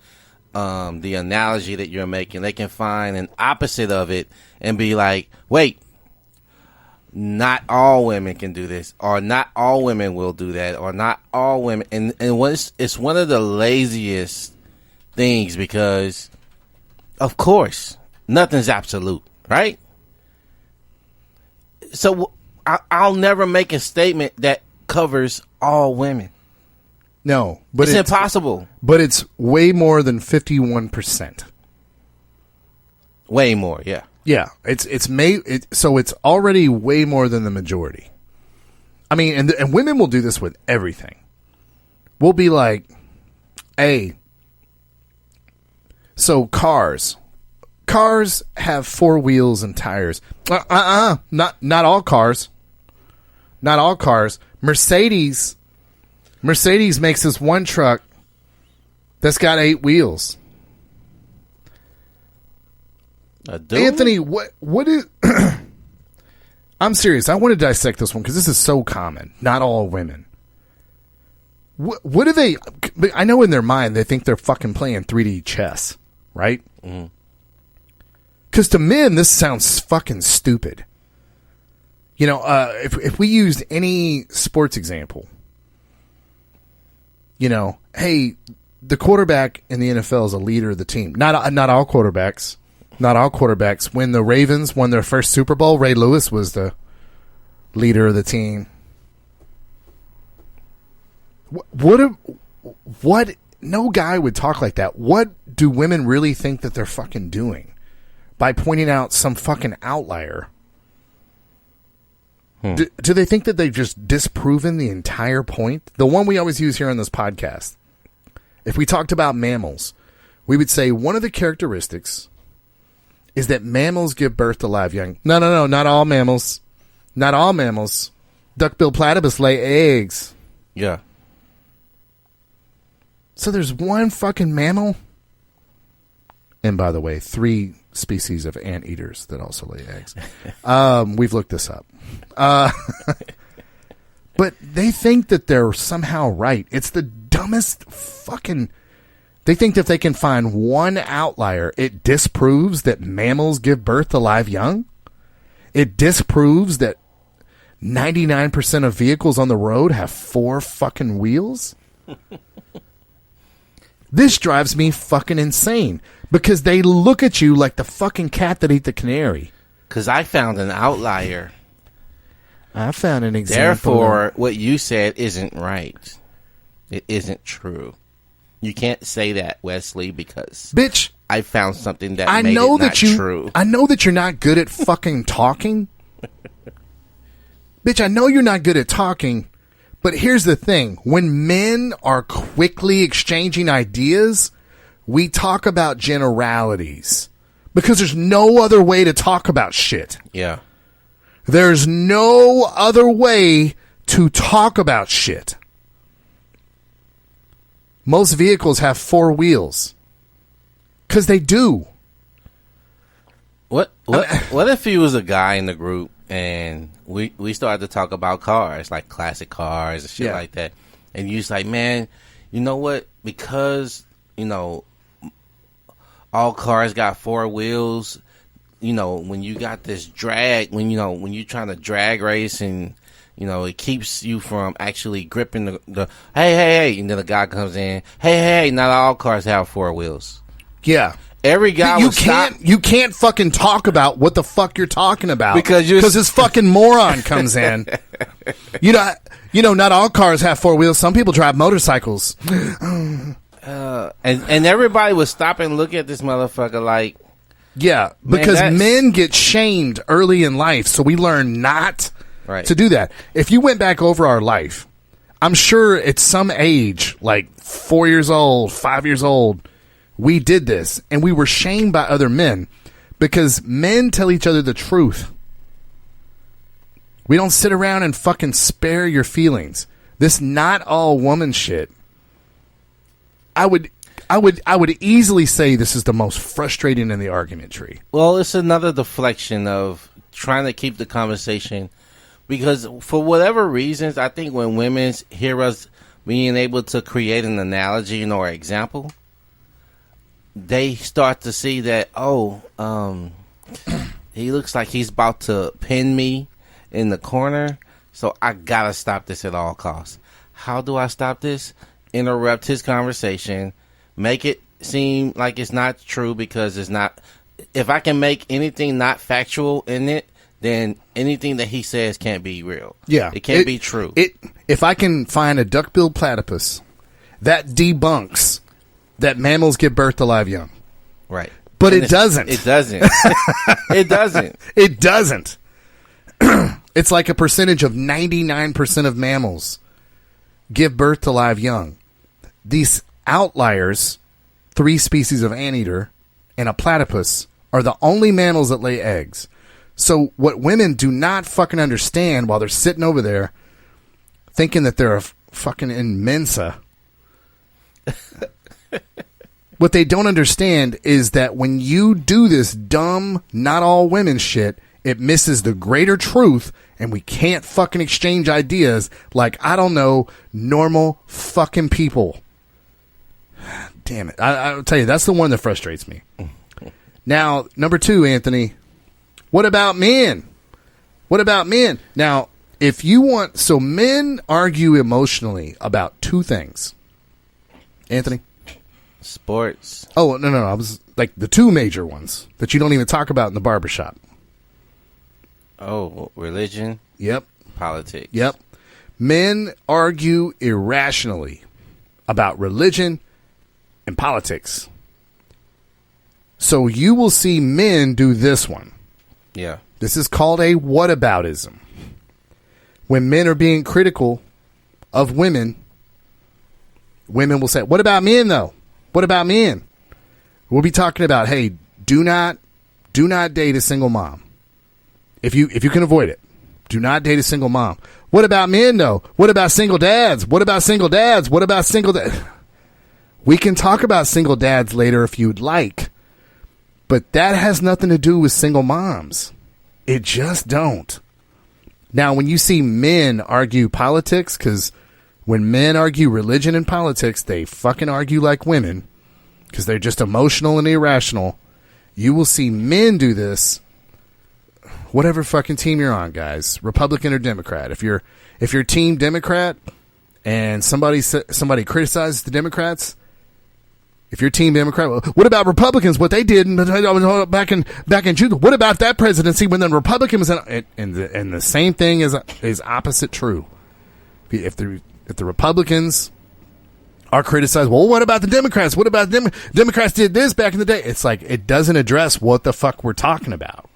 the analogy that you're making. They can find an opposite of it and be like, wait, not all women can do this, or not all women will do that, or not all women. And it's one of the laziest things, because, of course, nothing's absolute, right? So I'll never make a statement that covers all women. No, but it's impossible. But it's way more than 51%. Way more, yeah. Yeah, so it's already way more than the majority. I mean, and women will do this with everything. We'll be like, hey, so cars cars have 4 wheels and tires. Not all cars. Not all cars. Mercedes makes this one truck that's got 8 wheels. Anthony, what is... I'm serious. I want to dissect this one because this is so common. Not all women. What do they... I know in their mind they think they're fucking playing 3D chess, right? Because to men, this sounds fucking stupid. You know, if we used any sports example, you know, hey, the quarterback in the NFL is a leader of the team. Not all quarterbacks. Not all quarterbacks. When the Ravens won their first Super Bowl, Ray Lewis was the leader of the team. What? No guy would talk like that. What do women really think that they're fucking doing by pointing out some fucking outlier? Do they think that they've just disproven the entire point? The one we always use here on this podcast. If we talked about mammals, we would say one of the characteristics is that mammals give birth to live young. No, not all mammals. Not all mammals. Duck-billed platypus lay eggs. Yeah. So there's one fucking mammal. And by the way, 3 species of anteaters that also lay eggs. We've looked this up. But they think that they're somehow right. It's the dumbest fucking... They think that if they can find one outlier, it disproves that mammals give birth to live young. It disproves that 99% of vehicles on the road have 4 fucking wheels. This drives me fucking insane because they look at you like the fucking cat that ate the canary. Because I found an outlier. I found an example. Therefore, what you said isn't right. It isn't true. You can't say that, Wesley, because bitch, I found something that made it not true. I know that you're not good at fucking talking. Bitch, I know you're not good at talking, but here's the thing. When men are quickly exchanging ideas, we talk about generalities because there's no other way to talk about shit. Yeah. There's no other way to talk about shit. Most vehicles have 4 wheels. Because they do. What if he was a guy in the group and we started to talk about cars, like classic cars and shit like that. And you was like, man, you know what? Because, you know, all cars got 4 wheels, you know, when you got this drag, when you're trying to drag race and, you know, it keeps you from actually gripping the hey, and then the guy comes in, hey, not all cars have 4 wheels. Yeah. Every guy you can't fucking talk about what the fuck you're talking about because this fucking moron comes in. You know, not all cars have 4 wheels. Some people drive motorcycles. And everybody would stop and look at this motherfucker like, yeah, because men get shamed early in life, so we learn not to do that. If you went back over our life, I'm sure at some age, like 4 years old, 5 years old, we did this, and we were shamed by other men because men tell each other the truth. We don't sit around and fucking spare your feelings. This not all woman shit. I would easily say this is the most frustrating in the argument tree. Well, it's another deflection of trying to keep the conversation because for whatever reasons, I think when women hear us being able to create an analogy or example, they start to see that, he looks like he's about to pin me in the corner, so I gotta stop this at all costs. How do I stop this? Interrupt his conversation, make it seem like it's not true because it's not. If I can make anything not factual in it, then anything that he says can't be real. Yeah. It can't be true. If I can find a duck-billed platypus that debunks that mammals give birth to live young. Right. But it doesn't. It doesn't. It doesn't. It doesn't. It's like a percentage of 99% of mammals give birth to live young. These outliers, 3 species of anteater and a platypus, are the only mammals that lay eggs. So what women do not fucking understand while they're sitting over there thinking that they're a fucking in Mensa, what they don't understand is that when you do this dumb, not all women shit, it misses the greater truth, and we can't fucking exchange ideas like, I don't know, normal fucking people. Damn it. I'll tell you, that's the one that frustrates me. Now, number 2, Anthony, what about men? What about men? Now, if you want, so men argue emotionally about 2 things. Anthony? Sports. Oh, no. I was like the 2 major ones that you don't even talk about in the barbershop. Oh, religion. Yep. Politics. Yep. Men argue irrationally about religion and politics. So you will see men do this one. Yeah. This is called a whataboutism. When men are being critical of women, women will say, what about men though? What about men? We'll be talking about, hey, do not date a single mom. If you can avoid it, do not date a single mom. What about men though? What about single dads? What about single dads? What about single dads? We can talk about single dads later if you'd like, but that has nothing to do with single moms. It just don't. Now, when you see men argue politics, because when men argue religion and politics, they fucking argue like women because they're just emotional and irrational. You will see men do this. Whatever fucking team you're on, guys, Republican or Democrat. If you're Team Democrat and somebody criticizes the Democrats, if you're Team Democrat, well, what about Republicans? What they did back in June? What about that presidency when the Republican was in? And the same thing is opposite true. If the Republicans are criticized, well, what about the Democrats? What about them? Democrats did this back in the day. It's like it doesn't address what the fuck we're talking about.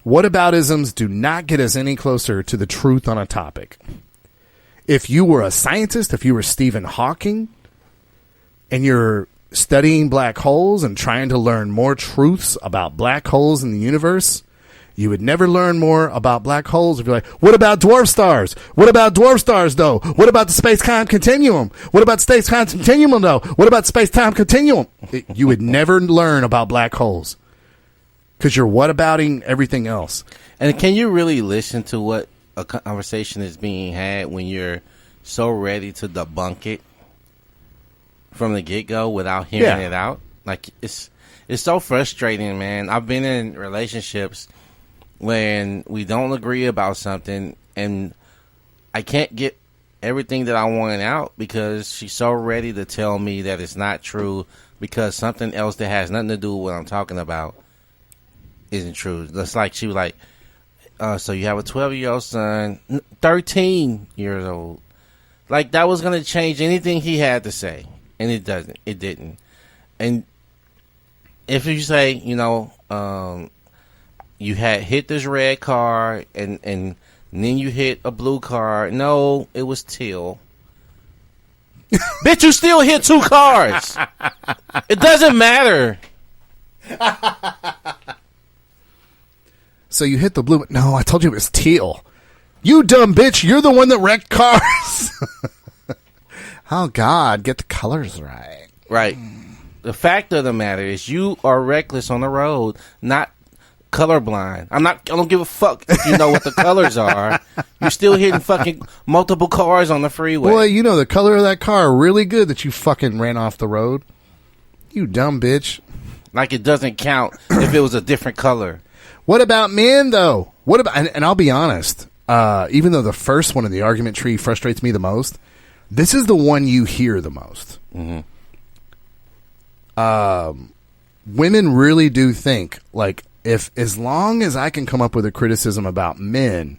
Whataboutisms do not get us any closer to the truth on a topic. If you were a scientist, if you were Stephen Hawking, and you're studying black holes and trying to learn more truths about black holes in the universe, you would never learn more about black holes if you're like, what about dwarf stars? What about dwarf stars, though? What about the space-time continuum? What about space-time continuum, though? What about space-time continuum? You would never learn about black holes because you're whatabouting everything else. And can you really listen to what a conversation is being had when you're so ready to debunk it from the get-go without hearing it out? Like, it's so frustrating, man. I've been in relationships when we don't agree about something and I can't get everything that I want out because she's so ready to tell me that it's not true because something else that has nothing to do with what I'm talking about isn't true. That's like she was like, so you have a 12-year-old son, 13 years old. Like, that was going to change anything he had to say. And it doesn't. It didn't. And if you say, you had hit this red car and then you hit a blue car. No, it was teal. Bitch, you still hit 2 cars. It doesn't matter. So you hit the blue. No, I told you it was teal. You dumb bitch. You're the one that wrecked cars. Oh, God. Get the colors right. Right. The fact of the matter is you are reckless on the road, not colorblind. I don't give a fuck if you know what the colors are. You're still hitting fucking multiple cars on the freeway. Boy, you know the color of that car really good that you fucking ran off the road. You dumb bitch. Like it doesn't count if it was a different color. What about men, though? What about? And I'll be honest. Even though the first one in the argument tree frustrates me the most, this is the one you hear the most. Mm-hmm. Women really do think, like, if as long as I can come up with a criticism about men,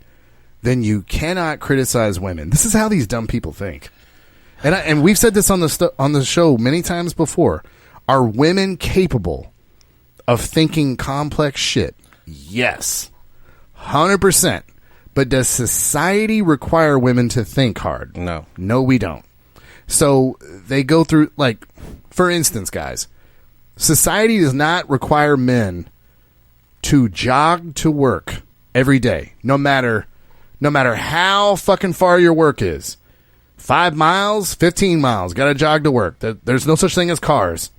then you cannot criticize women. This is how these dumb people think. And we've said this on the show many times before. Are women capable of thinking complex shit? Yes. 100%. But does society require women to think hard? No. No, we don't. So they go through, like, for instance, guys, Society does not require men to jog to work every day, no matter how fucking far your work is. 5 miles, 15 miles, got to jog to work. There's no such thing as cars.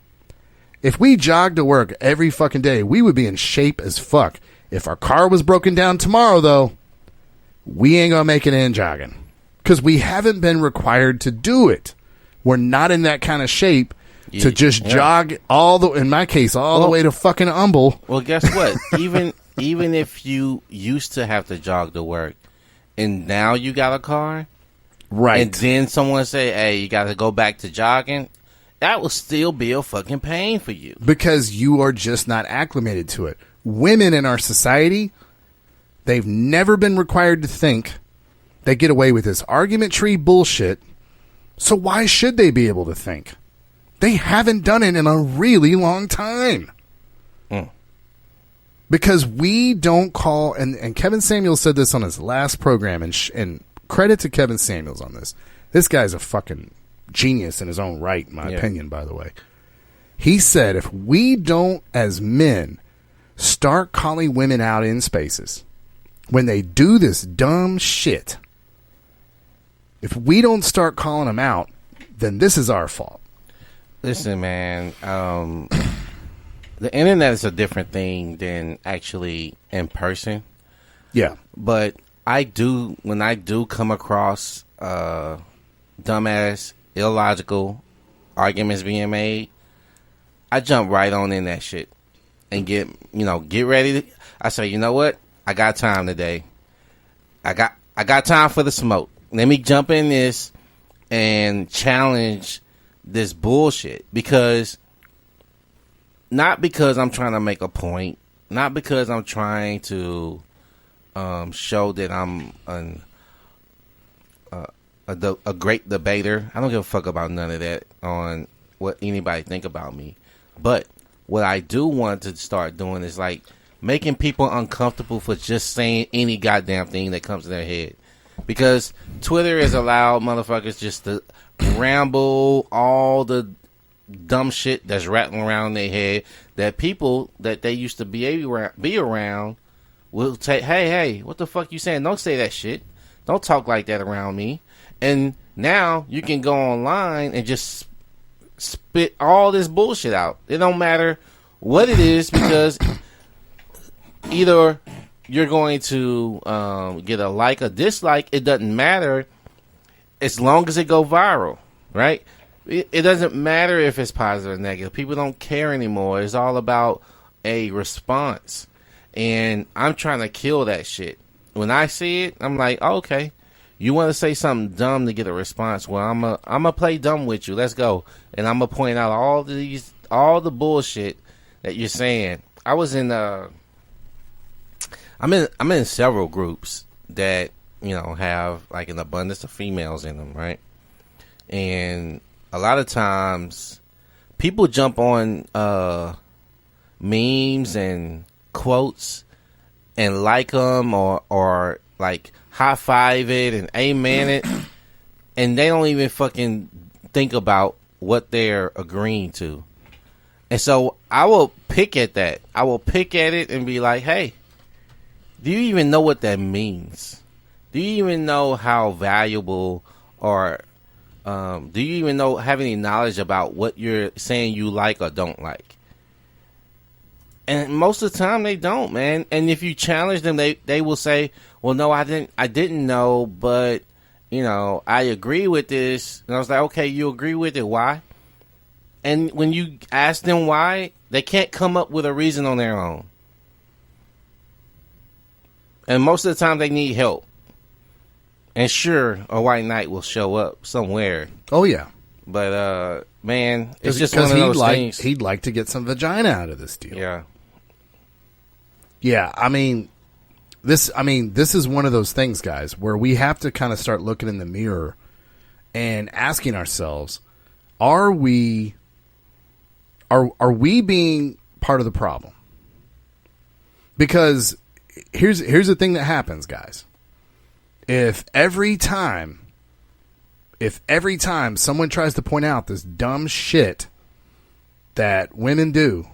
If we jogged to work every fucking day, we would be in shape as fuck. If our car was broken down tomorrow, though, we ain't gonna make it in jogging. Because we haven't been required to do it. We're not in that kind of shape to just jog in my case, all the way to fucking Humble. Well, guess what? even if you used to have to jog to work, and now you got a car, right? And then someone say, "Hey, you got to go back to jogging," that will still be a fucking pain for you because you are just not acclimated to it. Women in our society, they've never been required to think. They get away with this argument tree bullshit. So why should they be able to think? They haven't done it in a really long time. Because we don't call, and Kevin Samuels said this on his last program, and credit to Kevin Samuels on this. This guy's a fucking genius in his own right, in my opinion, by the way. He said if we don't, as men, start calling women out in spaces when they do this dumb shit, if we don't start calling them out, then this is our fault. Listen, man, the internet is a different thing than actually in person. Yeah. But when I do come across dumbass, illogical arguments being made, I jump right on in that shit and get ready to, I say, you know what? I got time today. I got time for the smoke. Let me jump in this and challenge this bullshit, not because I'm trying to make a point, not because I'm trying to show that I'm a great debater. I don't give a fuck about none of that on what anybody think about me. But what I do want to start doing is like making people uncomfortable for just saying any goddamn thing that comes to their head. Because Twitter has allowed motherfuckers just to ramble all the dumb shit that's rattling around their head that people that they used to be around will say, hey, what the fuck you saying? Don't say that shit. Don't talk like that around me. And now you can go online and just spit all this bullshit out. It don't matter what it is, because either you're going to get a like, a dislike. It doesn't matter as long as it go viral, right? It doesn't matter if it's positive or negative. People don't care anymore. It's all about a response. And I'm trying to kill that shit. When I see it, I'm like, oh, okay, you want to say something dumb to get a response? Well, I'm a play dumb with you. Let's go. And I'm gonna point out all the bullshit that you're saying. I was in I'm in several groups that have like an abundance of females in them, right? And a lot of times people jump on memes and quotes and like them or like high five it and amen it, and they don't even fucking think about what they're agreeing to. And so I will pick at that. I will pick at it and be like, hey, do you even know what that means? Do you even know how valuable, or do you even have any knowledge about what you're saying you like or don't like? And most of the time they don't, man. And if you challenge them, they will say, well, no, I didn't know, but I agree with this. And I was like, okay, you agree with it. Why? And when you ask them why, they can't come up with a reason on their own. And most of the time they need help. And sure, a white knight will show up somewhere. Oh, yeah. But, man, it's just one of those things. He'd like to get some vagina out of this deal. Yeah. Yeah, this is one of those things, guys, where we have to kind of start looking in the mirror and asking ourselves, are we being part of the problem? Because here's the thing that happens, guys. If every time someone tries to point out this dumb shit that women do,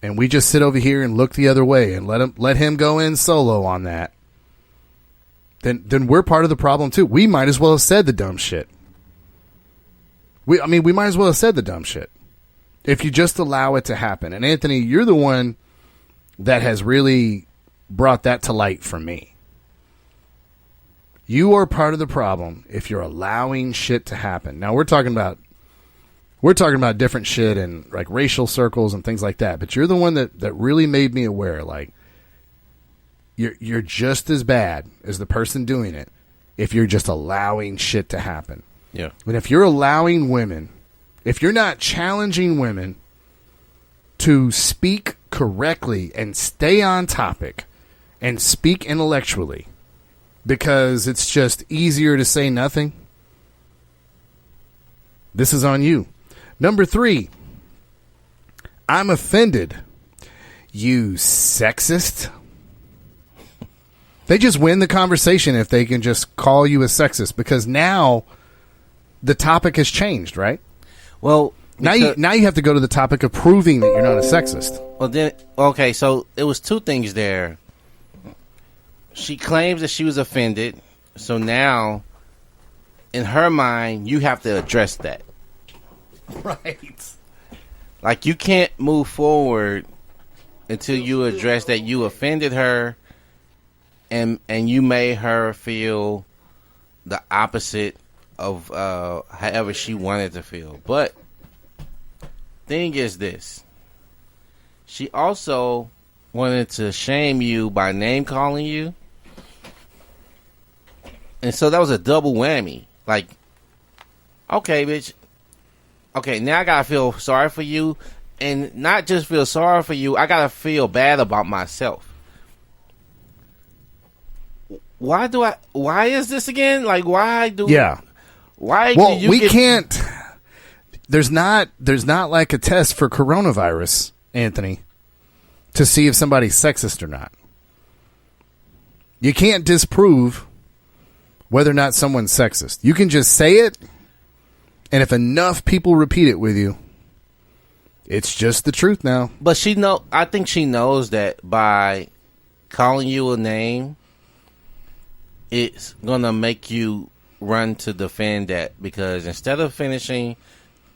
and we just sit over here and look the other way and let him go in solo on that, then we're part of the problem too. We might as well have said the dumb shit. We might as well have said the dumb shit if you just allow it to happen. And Anthony, you're the one that has really brought that to light for me. You are part of the problem if you're allowing shit to happen. Now we're talking about different shit in like racial circles and things like that. But you're the one that really made me aware. Like you're just as bad as the person doing it if you're just allowing shit to happen. Yeah. And if you're allowing women, if you're not challenging women to speak correctly and stay on topic and speak intellectually, because it's just easier to say nothing, this is on you. Number 3, I'm offended. You sexist. They just win the conversation if they can just call you a sexist, because now the topic has changed, right? Well, now you have to go to the topic of proving that you're not a sexist. Well, then, okay, so it was 2 things there. She claims that she was offended, so now, in her mind, you have to address that. Right. Like, you can't move forward until you address that you offended her, and you made her feel the opposite of however she wanted to feel. But thing is this: she also wanted to shame you by name calling you, and so that was a double whammy. Like, okay, bitch. Okay, now I gotta feel sorry for you, and not just feel sorry for you. I gotta feel bad about myself. Why is this again? Like, why do? Yeah. Why? Well, do you we can't. There's not like a test for coronavirus, Anthony, to see if somebody's sexist or not. You can't disprove whether or not someone's sexist. You can just say it, and if enough people repeat it with you, it's just the truth now. But I think she knows that by calling you a name, it's gonna make you run to defend that, because instead of finishing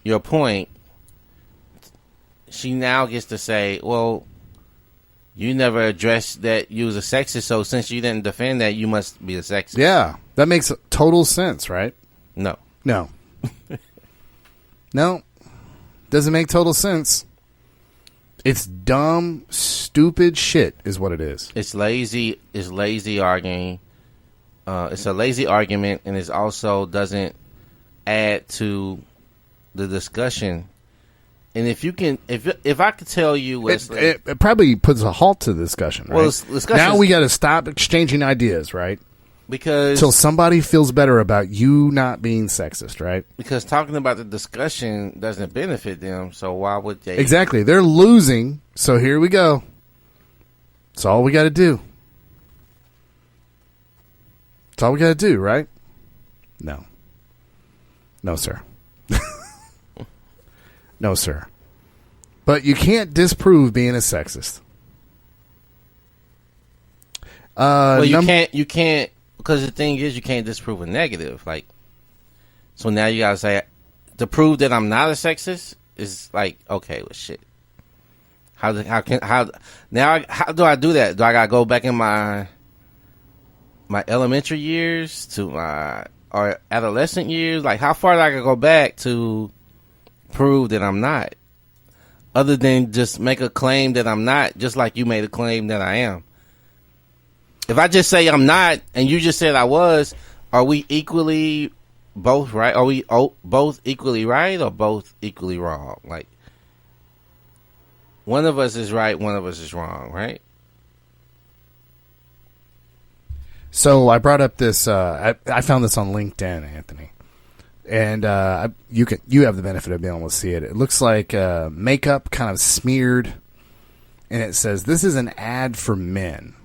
your point, she now gets to say, well, you never addressed that you was a sexist, so since you didn't defend that, you must be a sexist. Yeah, that makes total sense, right? No. No. No. Doesn't make total sense. It's dumb, stupid shit is what it is. It's lazy arguing. It's a lazy argument, and it also doesn't add to the discussion. And if I could tell you, Wesley, it probably puts a halt to the discussion, right? Well, now we got to stop exchanging ideas, right? Because until somebody feels better about you not being sexist, right? Because talking about the discussion doesn't benefit them, so why would they? Exactly, they're losing. So here we go. That's all we got to do. That's all we got to do, right? No. No, sir. No, sir. But you can't disprove being a sexist. Well, you can't, because the thing is, you can't disprove a negative. Like, so now you gotta say, to prove that I'm not a sexist is like, okay, well, shit. How do I do that? Do I gotta go back in my elementary years to or adolescent years? Like, how far do I gotta go back to prove that I'm not? Other than just make a claim that I'm not, just like you made a claim that I am. If I just say I'm not, and you just said I was, are we equally both right? Are we both equally right or both equally wrong? Like, one of us is right, one of us is wrong, right? So I brought up this. I found this on LinkedIn, Anthony, and you have the benefit of being able to see it. It looks like makeup kind of smeared, and it says this is an ad for men.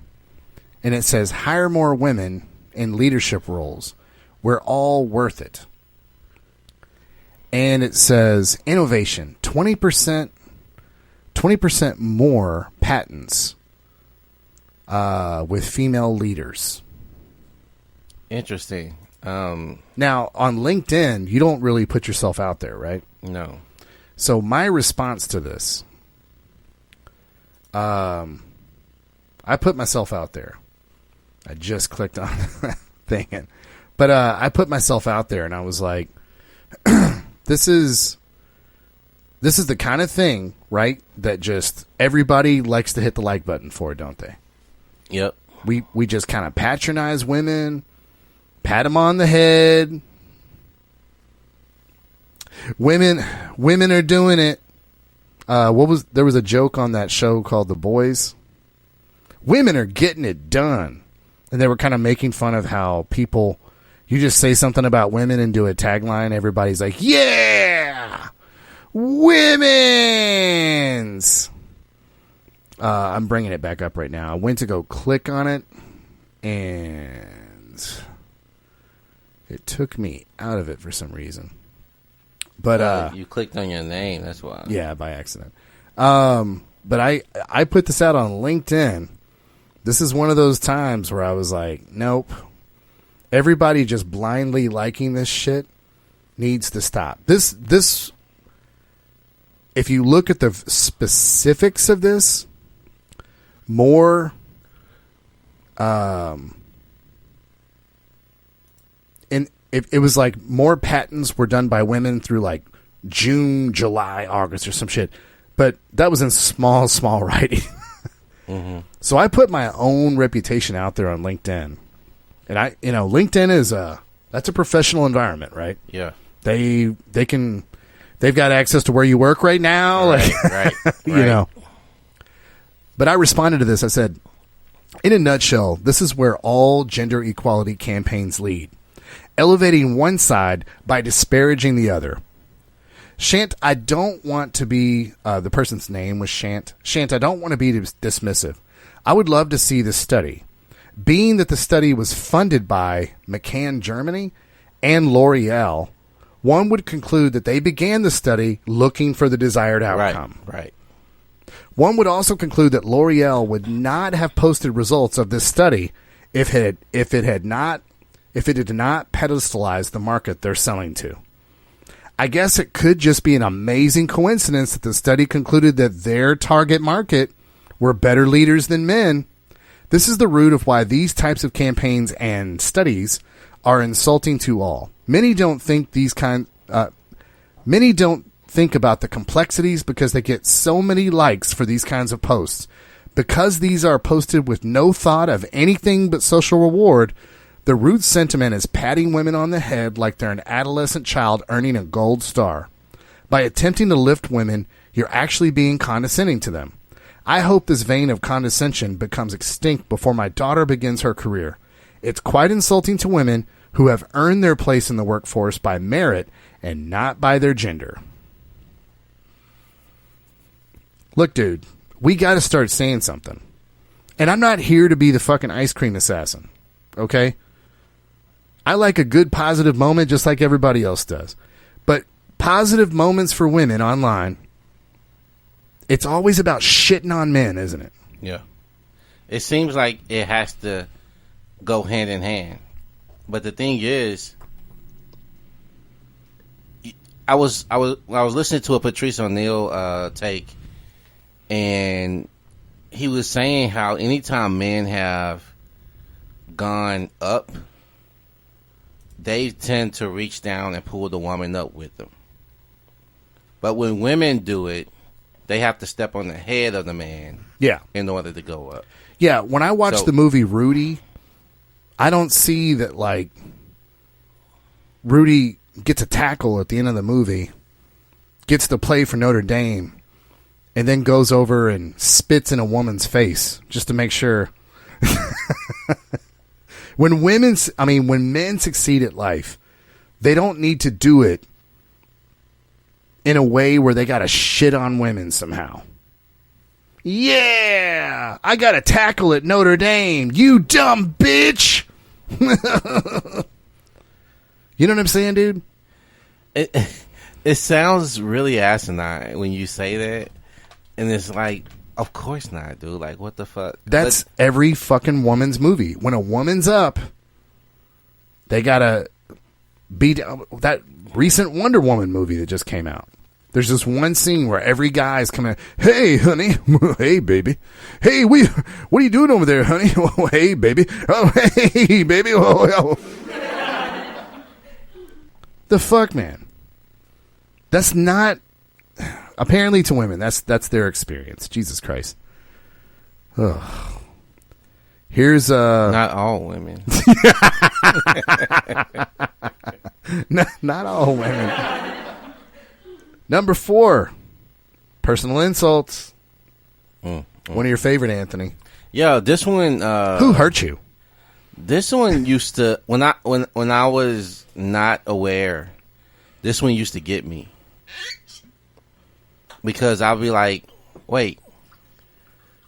And it says, hire more women in leadership roles. We're all worth it. And it says, innovation, 20% 20% more patents with female leaders. Interesting. Now, on LinkedIn, you don't really put yourself out there, right? No. So my response to this, I put myself out there. I just clicked on that thing. But I put myself out there, and I was like, this is the kind of thing, right, that just everybody likes to hit the like button for, don't they? Yep. We just kind of patronize women, pat them on the head. Women are doing it. There was a joke on that show called The Boys. Women are getting it done. And they were kind of making fun of how people, you just say something about women and do a tagline, everybody's like, yeah, women's. I'm bringing it back up right now. I went to go click on it, and it took me out of it for some reason. But you clicked on your name, that's why. Yeah, by accident. But I put this out on LinkedIn. This is one of those times where I was like, nope. Everybody just blindly liking this shit needs to stop. This if you look at the specifics of this, more and it was like more patents were done by women through like June, July, August or some shit. But that was in small writing. Mm-hmm. So I put my own reputation out there on LinkedIn. And LinkedIn that's a professional environment, right? Yeah. They've got access to where you work right now. Right. You know. But I responded to this. I said, in a nutshell, this is where all gender equality campaigns lead. Elevating one side by disparaging the other. Shant, I don't want to be, the person's name was Shant. Shant, I don't want to be dismissive. I would love to see this study. Being that the study was funded by McCann, Germany, and L'Oreal, one would conclude that they began the study looking for the desired outcome. Right. One would also conclude that L'Oreal would not have posted results of this study if it did not pedestalize the market they're selling to. I guess it could just be an amazing coincidence that the study concluded that their target market were better leaders than men. This is the root of why these types of campaigns and studies are insulting to all. Many don't think about the complexities because they get so many likes for these kinds of posts. Because these are posted with no thought of anything but social reward, the root sentiment is patting women on the head like they're an adolescent child earning a gold star. By attempting to lift women, you're actually being condescending to them. I hope this vein of condescension becomes extinct before my daughter begins her career. It's quite insulting to women who have earned their place in the workforce by merit and not by their gender. Look, dude, we got to start saying something. And I'm not here to be the fucking ice cream assassin, okay? I like a good positive moment just like everybody else does. But positive moments for women online, it's always about shitting on men, isn't it? Yeah. It seems like it has to go hand in hand. But the thing is, I was listening to a Patrice O'Neal take, and he was saying how anytime men have gone up, they tend to reach down and pull the woman up with them. But when women do it, they have to step on the head of the man, yeah, in order to go up. Yeah, when I watched the movie Rudy, I don't see that, like, Rudy gets a tackle at the end of the movie, gets to play for Notre Dame, and then goes over and spits in a woman's face just to make sure. When men succeed at life, they don't need to do it in a way where they got to shit on women somehow. Yeah, I got a tackle at Notre Dame, you dumb bitch. You know what I'm saying, dude? It sounds really asinine when you say that, And it's like, of course not, dude. Like, what the fuck? That's every fucking woman's movie. When a woman's up, they gotta be that recent Wonder Woman movie that just came out. There's this one scene where every guy's coming, hey, honey. Hey, baby. Hey, what are you doing over there, honey? Oh, hey, baby. Oh, hey, baby. Oh. The fuck, man. That's not, apparently to women, that's their experience. Jesus Christ. Ugh. Here's not all women. not all women. Number 4, personal insults. One of your favorite, Anthony. Yeah, this one. Who hurt you? This one used to when I was not aware. This one used to get me because I'll be like, wait,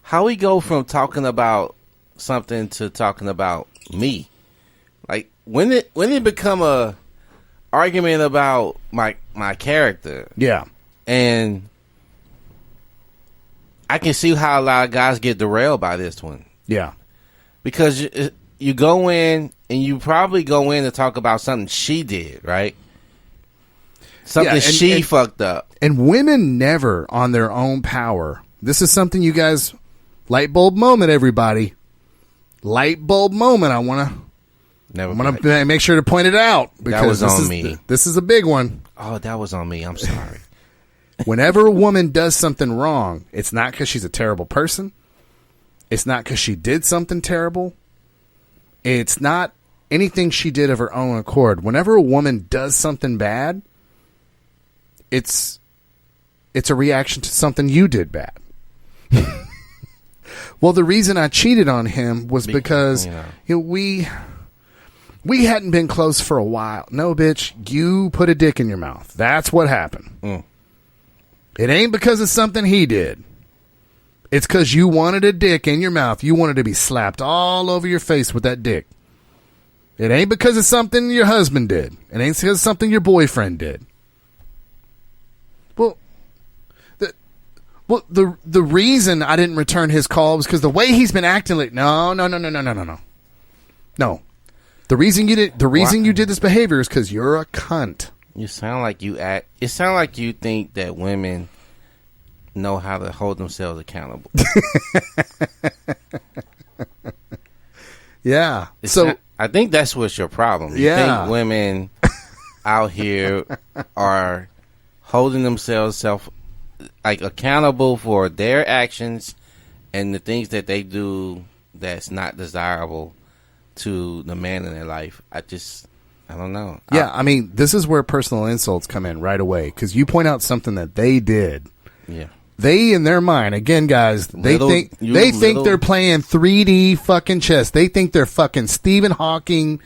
how we go from talking about something to talking about me? Like when it become a argument about my character. Yeah. And I can see how a lot of guys get derailed by this one. Yeah. Because you go in and you probably go in to talk about something she did, right? Something she fucked up. And women never on their own power. This is something you guys, light bulb moment, everybody. Light bulb moment. I'm going to make sure to point it out. Because that was on me. This is a big one. Oh, that was on me. I'm sorry. Whenever a woman does something wrong, it's not because she's a terrible person. It's not because she did something terrible. It's not anything she did of her own accord. Whenever a woman does something bad, it's a reaction to something you did bad. Well, the reason I cheated on him was because we hadn't been close for a while. No, bitch, you put a dick in your mouth. That's what happened. It ain't because of something he did. It's because you wanted a dick in your mouth. You wanted to be slapped all over your face with that dick. It ain't because of something your husband did. It ain't because of something your boyfriend did. Well, the reason I didn't return his call was because the way he's been acting like no. The reason you did this behavior is because you're a cunt. You sound like it sound like you think that women know how to hold themselves accountable. Yeah. I think that's what's your problem. You think women out here are holding themselves accountable for their actions and the things that they do that's not desirable to the man in their life. I don't know. Yeah, I mean, this is where personal insults come in right away because you point out something that they did. Yeah. They, in their mind, again, guys, they think they're playing 3D fucking chess. They think they're fucking Stephen Hawking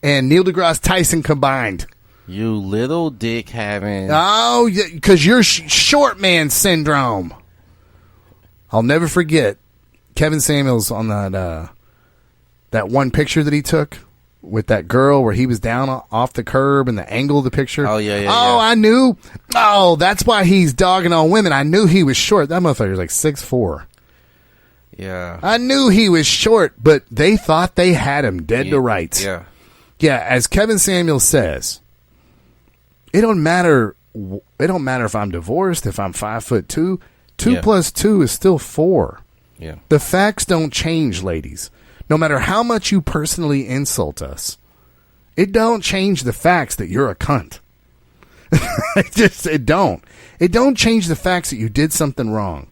and Neil deGrasse Tyson combined. You little dick having. Oh, yeah, because you're short man syndrome. I'll never forget Kevin Samuels on that one picture that he took with that girl where he was down off the curb and the angle of the picture. Oh, yeah. I knew. Oh, that's why he's dogging on women. I knew he was short. That motherfucker was like 6'4". Yeah. I knew he was short, but they thought they had him dead to rights. Yeah. Yeah, as Kevin Samuels says, it don't matter if I'm divorced, if I'm 5'2". 2 plus 2 is still 4. Yeah. The facts don't change, ladies. No matter how much you personally insult us, it don't change the facts that you're a cunt. It don't. It don't change the facts that you did something wrong.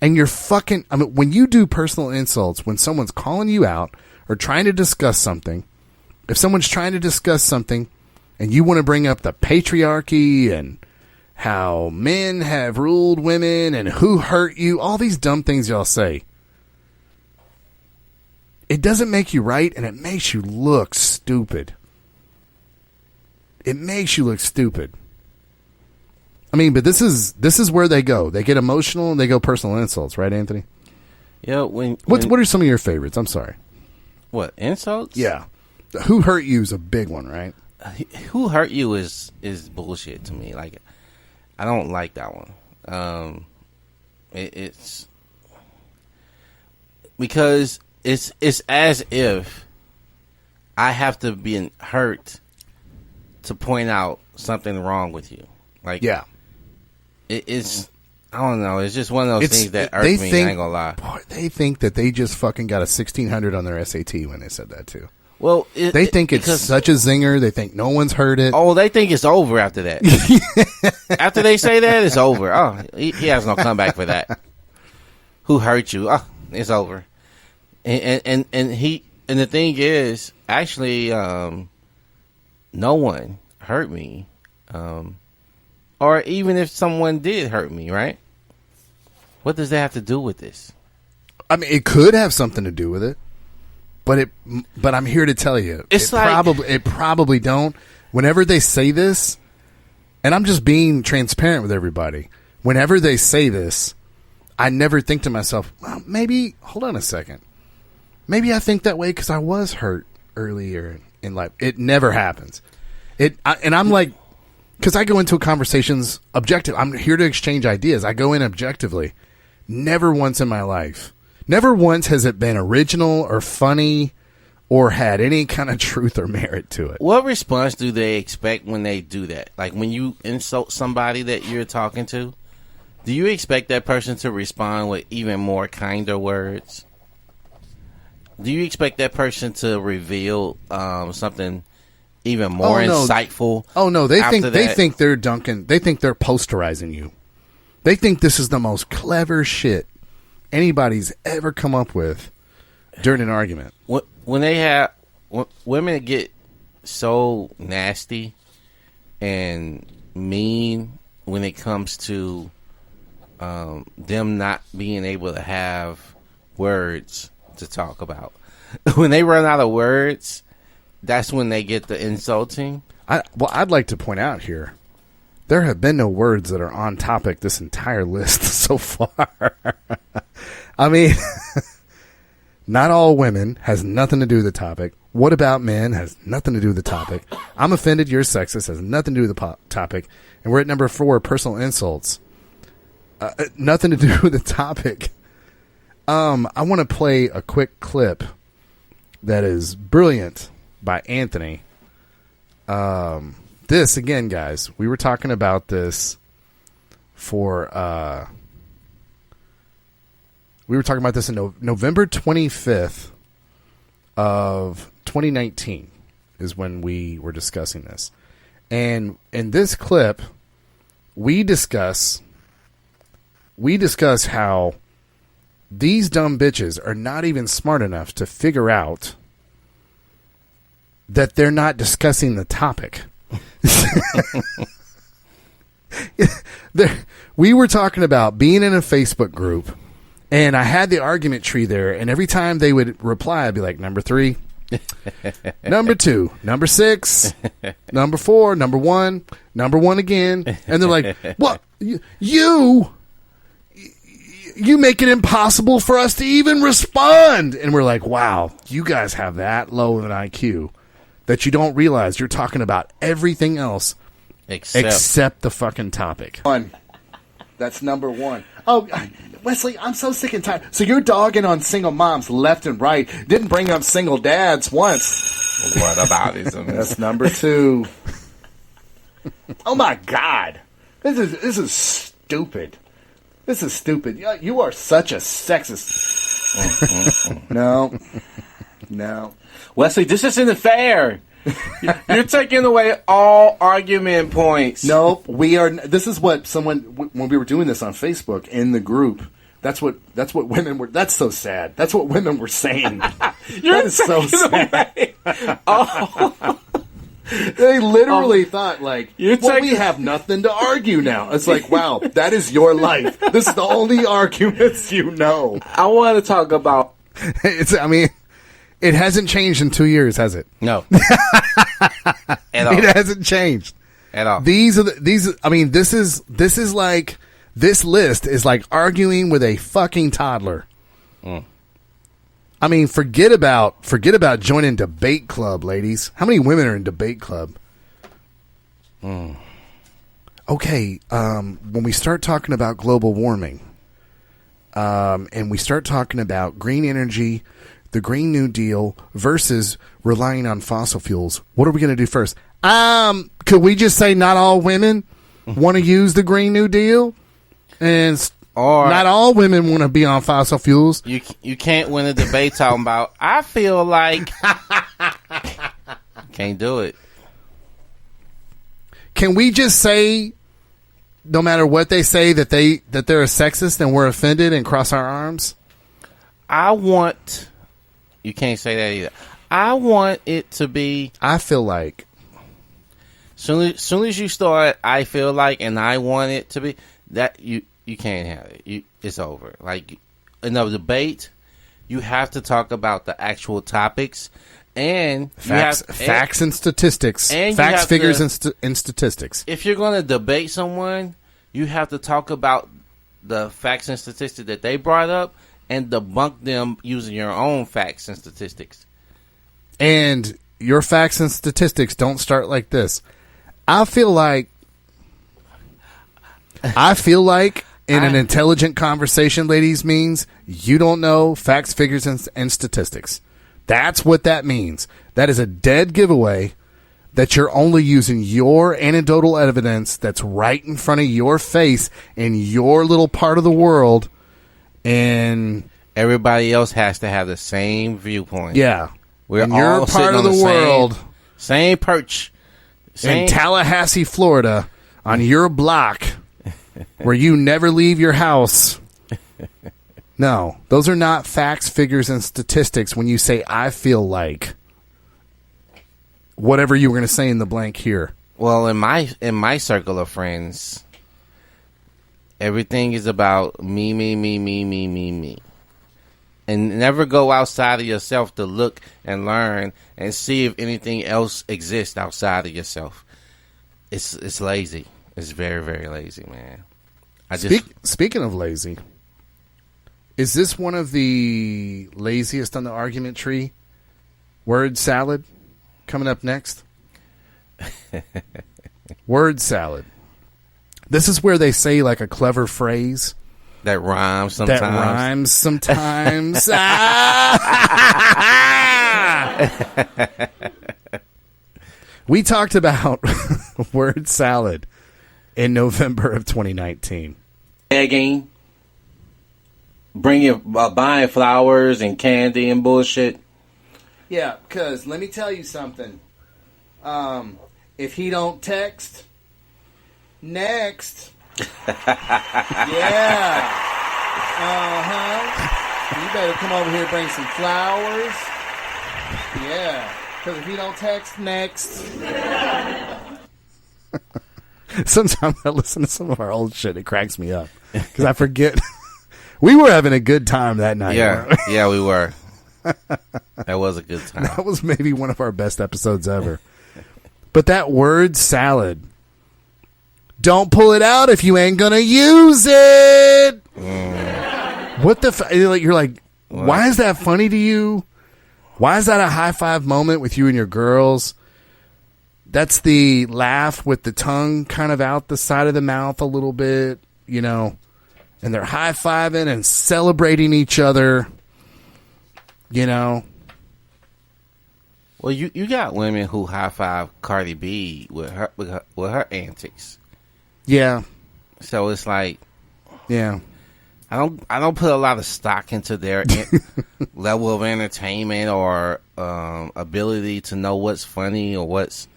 And you're fucking, I mean, when you do personal insults, when someone's calling you out or trying to discuss something, if someone's trying to discuss something and you want to bring up the patriarchy and how men have ruled women and who hurt you, all these dumb things y'all say, it doesn't make you right, and it makes you look stupid. It makes you look stupid. I mean, but this is where they go. They get emotional and they go personal insults, right, Anthony? Yeah. What are some of your favorites? I'm sorry. What, insults? Yeah. Who hurt you is a big one, right? Who hurt you is bullshit to me. Like, I don't like that one. It's because it's as if I have to be hurt to point out something wrong with you. Like, Yeah. it's I don't know. It's just one of those things that irk me. I ain't gonna lie. Boy, they think that they just fucking got a 1600 on their SAT when they said that too. Well, They think it's such a zinger. They think no one's heard it. Oh, they think it's over after that. After they say that, it's over. Oh, he has no comeback for that. Who hurt you? Oh, it's over. And the thing is, actually, no one hurt me, or even if someone did hurt me, right? What does that have to do with this? I mean, it could have something to do with it, but I'm here to tell you, it probably don't. Whenever they say this, and I'm just being transparent with everybody. Whenever they say this, I never think to myself, well, maybe. Hold on a second. Maybe I think that way because I was hurt earlier in life. It never happens. And I'm like, because I go into conversations objective. I'm here to exchange ideas. I go in objectively. Never once in my life. Never once has it been original or funny or had any kind of truth or merit to it. What response do they expect when they do that? Like when you insult somebody that you're talking to, do you expect that person to respond with even more kinder words? Do you expect that person to reveal something even more insightful? Oh no, they think they're Duncan. They think they're posterizing you. They think this is the most clever shit anybody's ever come up with during an argument. When women get so nasty and mean when it comes to them not being able to have words to talk about. When they run out of words, that's when they get the insulting. I'd like to point out here, there have been no words that are on topic this entire list so far. I mean, not all women has nothing to do with the topic. What about men has nothing to do with the topic. I'm offended, you're sexist, has nothing to do with the topic. And we're at number 4, personal insults. Nothing to do with the topic. I want to play a quick clip that is brilliant by Anthony. This, again, guys, we were talking about this in November 25th of 2019 is when we were discussing this. And in this clip, we discuss how these dumb bitches are not even smart enough to figure out that they're not discussing the topic. We were talking about being in a Facebook group, and I had the argument tree there, and every time they would reply, I'd be like, number 3, number 2, number 6, number 4, number 1, number 1 again. And they're like, what? You make it impossible for us to even respond. And we're like, wow, you guys have that low of an IQ that you don't realize you're talking about everything else except the fucking topic. That's number 1. Oh, Wesley, I'm so sick and tired. So you're dogging on single moms left and right. Didn't bring up single dads once. What about it? That's number 2. Oh my God. This is stupid. This is stupid. You are such a sexist. No. Wesley, this isn't fair. You're taking away all argument points. Nope. This is what someone, when we were doing this on Facebook in the group, that's what women were. That's so sad. That's what women were saying. That is so sad. Oh. They literally thought, like, we have nothing to argue now. It's like, wow, that is your life. This is the only arguments you know. I want to talk about... It hasn't changed in 2 years, has it? No. At all. It hasn't changed. At all. This is like, this list is like arguing with a fucking toddler. I mean, forget about joining debate club, ladies. How many women are in debate club? Okay, when we start talking about global warming, and we start talking about green energy, the Green New Deal versus relying on fossil fuels, what are we going to do first? Could we just say not all women want to use the Green New Deal? And Or not all women want to be on fossil fuels. you can't win a debate talking about, I feel like. Can't do it. Can we just say, no matter what they say, that they're a sexist and we're offended and cross our arms? You can't say that either. I want it to be. I feel like. Soon as you start, I feel like, and I want it to be, that you can't have it. It's over. Like, in a debate, you have to talk about the actual topics and facts and statistics. And facts, figures, and statistics. If you're going to debate someone, you have to talk about the facts and statistics that they brought up and debunk them using your own facts and statistics. And your facts and statistics don't start like this. I feel like in an intelligent conversation, ladies, means you don't know facts, figures, and statistics. That's what that means. That is a dead giveaway that you're only using your anecdotal evidence that's right in front of your face in your little part of the world. And everybody else has to have the same viewpoint. Yeah. We're in all your part of the world. Same perch. In Tallahassee, Florida, on your block, where you never leave your house. No, those are not facts, figures, and statistics when you say, I feel like. Whatever you were going to say in the blank here. Well, in my circle of friends, everything is about me. And never go outside of yourself to look and learn and see if anything else exists outside of yourself. It's lazy. It's very, very lazy, man. Speaking of lazy, is this one of the laziest on the argument tree? Word salad coming up next. Word salad. This is where they say like a clever phrase. That rhymes sometimes. We talked about word salad in November of 2019. Begging, buying flowers and candy and bullshit. Yeah, because let me tell you something. If he don't text, next. Yeah. You better come over here and bring some flowers. Yeah. Because if you don't text, next. Sometimes I listen to some of our old shit. It cracks me up. Because I forget. We were having a good time that night. Yeah, we were. That was a good time. That was maybe one of our best episodes ever. But that word salad. Don't pull it out if you ain't gonna use it. What the? You're like, what? Why is that funny to you? Why is that a high five moment with you and your girls? That's the laugh with the tongue kind of out the side of the mouth a little bit, you know, and they're high fiving and celebrating each other, you know. Well, you got women who high five Cardi B with her antics. Yeah. So it's like, yeah, I don't put a lot of stock into their level of entertainment or ability to know what's funny or what's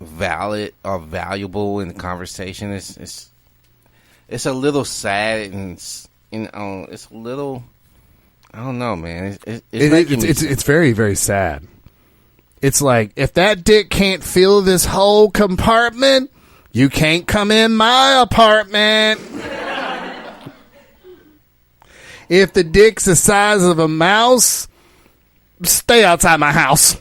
valid or valuable in the conversation. It's a little sad and it's a little, I don't know, man. It's very, very sad. It's like, if that dick can't fill this whole compartment, you can't come in my apartment. If the dick's the size of a mouse, stay outside my house.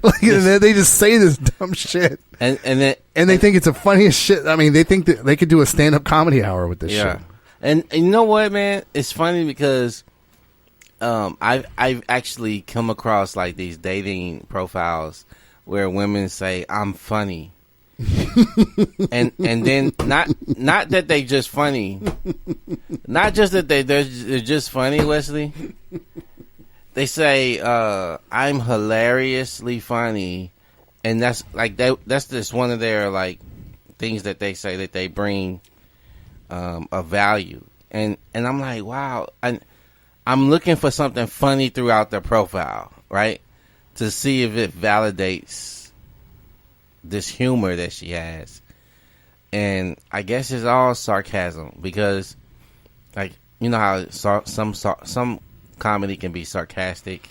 Like, they just say this dumb shit. And they think it's the funniest shit. I mean, they think that they could do a stand-up comedy hour with this shit. And you know what, man? It's funny because I've actually come across like these dating profiles where women say, I'm funny. and then not that they just funny, not just that they're just funny, Wesley. They say I'm hilariously funny, and that's like that's just one of their like things that they say that they bring a value, and I'm like, wow, I'm looking for something funny throughout their profile, right, to see if it validates this humor that she has. And I guess it's all sarcasm, because like, you know how some comedy can be sarcastic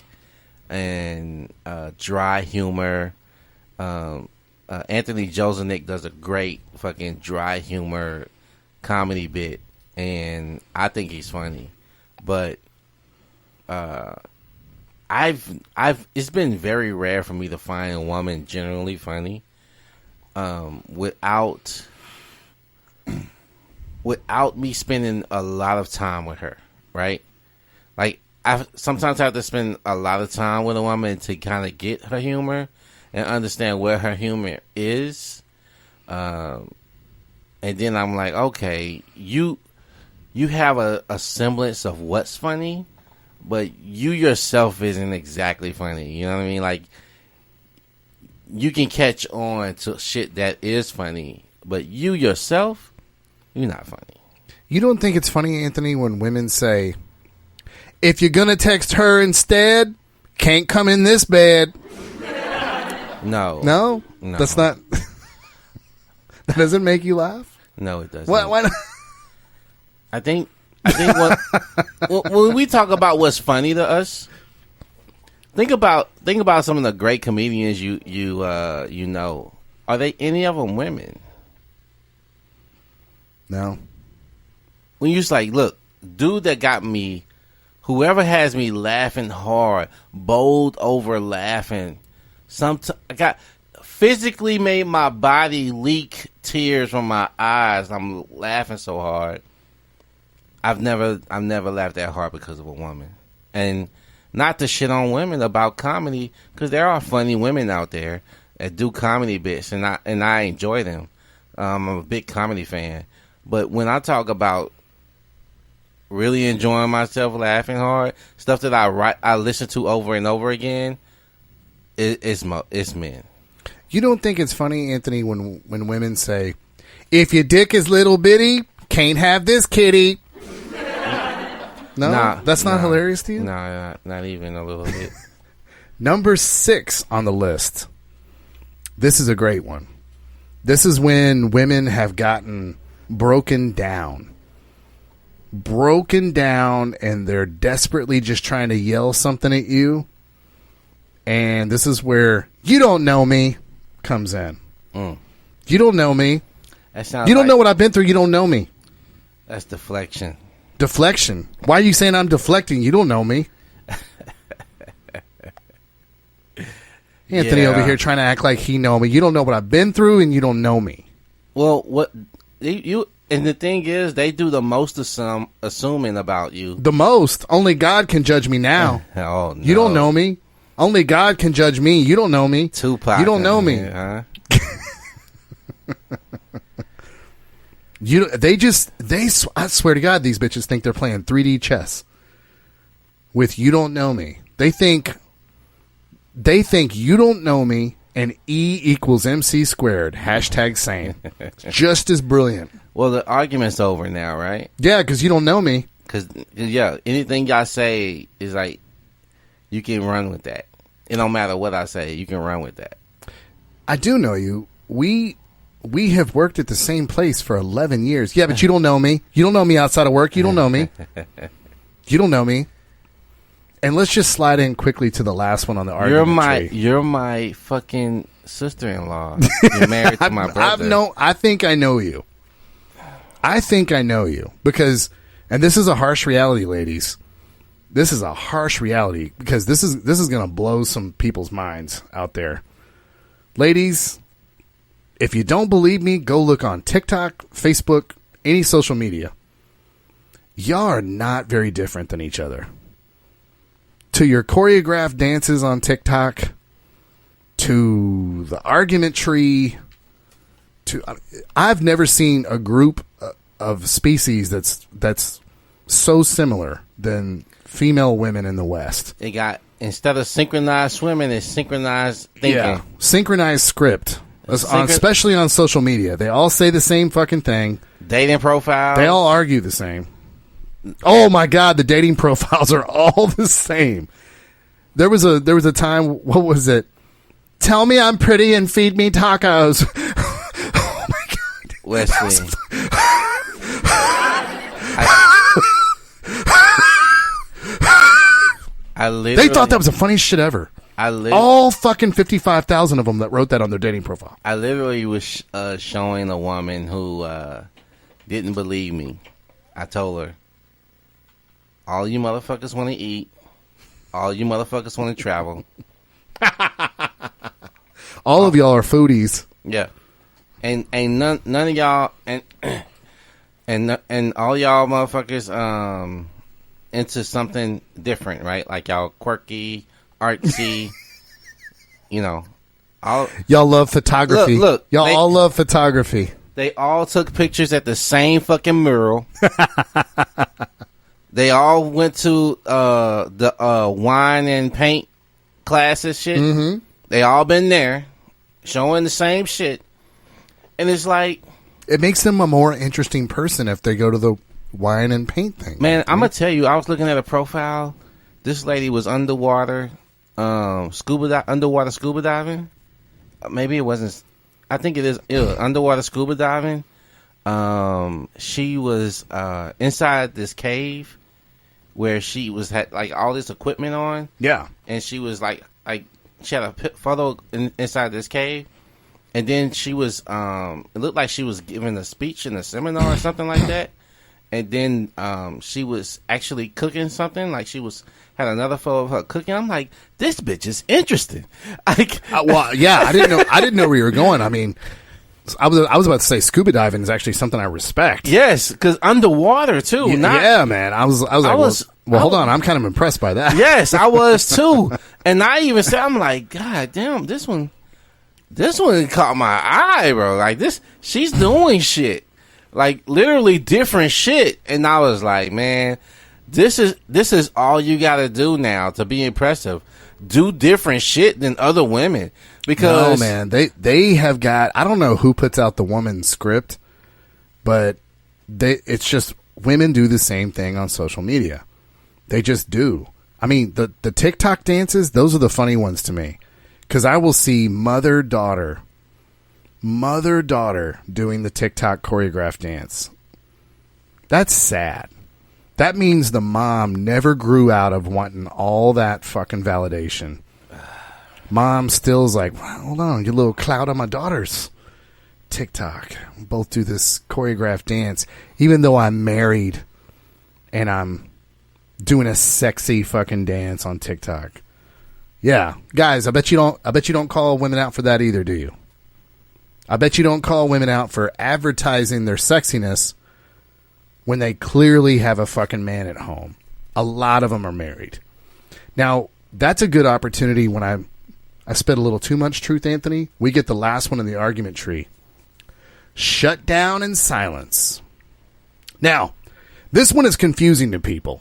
and dry humor. Anthony Jeselnik does a great fucking dry humor comedy bit, and I think he's funny. But it's been very rare for me to find a woman generally funny without me spending a lot of time with her, right? Like, I sometimes have to spend a lot of time with a woman to kind of get her humor and understand where her humor is. And then I'm like, okay, you have a semblance of what's funny, but you yourself isn't exactly funny. You know what I mean? Like, you can catch on to shit that is funny, but you yourself, you're not funny. You don't think it's funny, Anthony, when women say, if you're going to text her instead, can't come in this bed? No. No? That's not... That doesn't make you laugh? No, it doesn't. Why not? I think when we talk about what's funny to us, think about some of the great comedians you know. Are they any of them women? No. When you just like, look, dude that got me, whoever has me laughing hard, bowled over laughing, I got physically made my body leak tears from my eyes. I'm laughing so hard. I've never laughed that hard because of a woman. And not to shit on women about comedy, because there are funny women out there that do comedy bits, and I enjoy them. I'm a big comedy fan. But when I talk about really enjoying myself, laughing hard, stuff that I listen to over and over again, it's men. You don't think it's funny, Anthony, when women say, if your dick is little bitty, can't have this kitty? No? That's not hilarious to you? No, not even a little bit. Number 6 on the list. This is a great one. This is when women have gotten broken down. Broken down, and they're desperately just trying to yell something at you. And this is where you don't know me comes in. You don't know me. You don't know what I've been through. You don't know me. That's deflection. Deflection. Why are you saying I'm deflecting? You don't know me. Anthony over here trying to act like he know me. You don't know what I've been through, and you don't know me. Well, what you and the thing is, they do the most assuming about you. The most. Only God can judge me now. Oh, no. You don't know me. Only God can judge me. You don't know me. Tupac. You don't know me. Huh? I swear to God, these bitches think they're playing 3D chess with you don't know me. They think you don't know me, and E equals MC squared. # sane. Just as brilliant. Well, the argument's over now, right? Yeah, because you don't know me. Because, anything y'all say is like, you can run with that. It don't matter what I say. You can run with that. I do know you. We have worked at the same place for 11 years. Yeah, but you don't know me. You don't know me outside of work. You don't know me. You don't know me. And let's just slide in quickly to the last one on the argument tree. You're my fucking sister-in-law. You're married to my brother. I think I know you. I think I know you. Because, and this is a harsh reality, ladies. This is a harsh reality, because this is going to blow some people's minds out there. Ladies, if you don't believe me, go look on TikTok, Facebook, any social media. Y'all are not very different than each other. To your choreographed dances on TikTok, to the argument tree, I've never seen a group of species that's so similar than female women in the West. They got, instead of synchronized swimming, it's synchronized thinking. Yeah, synchronized script, especially on social media. They all say the same fucking thing. Dating profiles. They all argue the same. Oh my God, the dating profiles are all the same. There was a time. What was it? Tell me I'm pretty and feed me tacos. Oh my God, Wesley. I literally, they thought that was the funniest shit ever. All fucking 55,000 of them that wrote that on their dating profile. I literally was showing a woman who didn't believe me. I told her, all you motherfuckers want to eat. All you motherfuckers want to travel. All of y'all are foodies. Yeah. And none of y'all and all y'all motherfuckers into something different, right? Like y'all quirky, artsy, you know. Y'all love photography. Look, y'all all love photography. They all took pictures at the same fucking mural. They all went to the wine and paint classes shit. Mm-hmm. They all been there showing the same shit. And it's like, it makes them a more interesting person if they go to the wine and paint thing. Man, I'm going to tell you, I was looking at a profile. This lady was underwater scuba diving. Maybe it wasn't. I think it is underwater scuba diving. She was inside this cave where she had like all this equipment on. Yeah. And she was like she had a photo inside this cave. And then she was, it looked like she was giving a speech in a seminar or something like that. And then she was actually cooking something. Like had another photo of her cooking. I'm like, this bitch is interesting. Well, yeah, I didn't know where you were going. I mean, I was about to say scuba diving is actually something I respect. Yes, because underwater too. Yeah, man. I was like, hold on. I'm kind of impressed by that. Yes, I was too. And I even said, I'm like, God damn, this one caught my eye, bro. Like she's doing shit. Like literally different shit. And I was like, man, this is all you gotta do now to be impressive. Do different shit than other women. Because no, man, they have got, I don't know who puts out the woman's script, but it's just women do the same thing on social media. They just do. I mean, the TikTok dances, those are the funny ones to me. Because I will see mother-daughter doing the TikTok choreographed dance. That's sad. That means the mom never grew out of wanting all that fucking validation. Mom still's like, well, hold on, you little cloud on my daughter's TikTok. We both do this choreographed dance, even though I'm married and I'm doing a sexy fucking dance on TikTok. Yeah, guys, I bet you don't call women out for that either, do you? I bet you don't call women out for advertising their sexiness when they clearly have a fucking man at home. A lot of them are married. Now, that's a good opportunity when I spit a little too much truth, Anthony. We get the last one in the argument tree. Shut down in silence. Now, this one is confusing to people.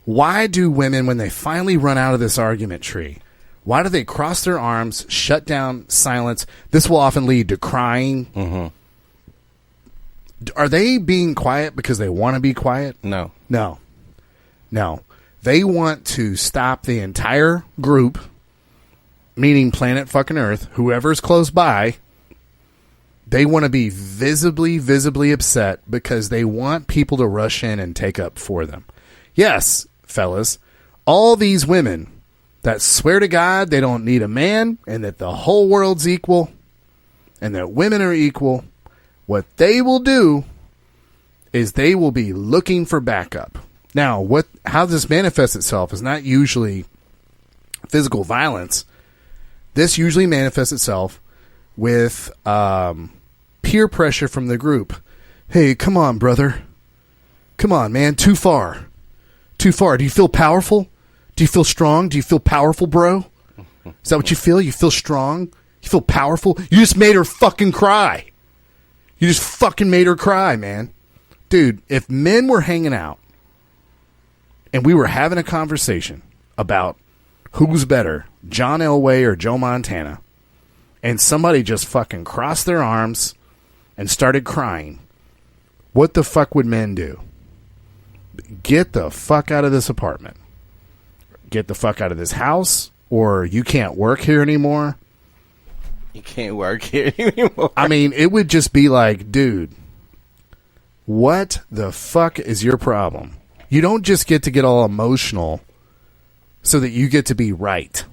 Why do women, when they finally run out of this argument tree, why do they cross their arms, shut down, silence? This will often lead to crying. Mm-hmm. Are they being quiet because they want to be quiet? No. They want to stop the entire group, meaning planet fucking Earth, whoever's close by. They want to be visibly upset because they want people to rush in and take up for them. Yes, fellas, all these women that swear to God they don't need a man and that the whole world's equal and that women are equal, what they will do is they will be looking for backup. Now, how this manifests itself is not usually physical violence. This usually manifests itself with peer pressure from the group. Hey, come on, brother. Come on, man. Too far. Do you feel powerful? Do you feel strong? Do you feel powerful, bro? Is that what you feel? You feel strong? You feel powerful? You just made her fucking cry. You just fucking made her cry, man. Dude, if men were hanging out and we were having a conversation about who's better, John Elway or Joe Montana, and somebody just fucking crossed their arms and started crying, what the fuck would men do? Get the fuck out of this apartment. Get the fuck out of this house, or you can't work here anymore. You can't work here anymore. I mean, it would just be like, dude, what the fuck is your problem? You don't just get to get all emotional so that you get to be right.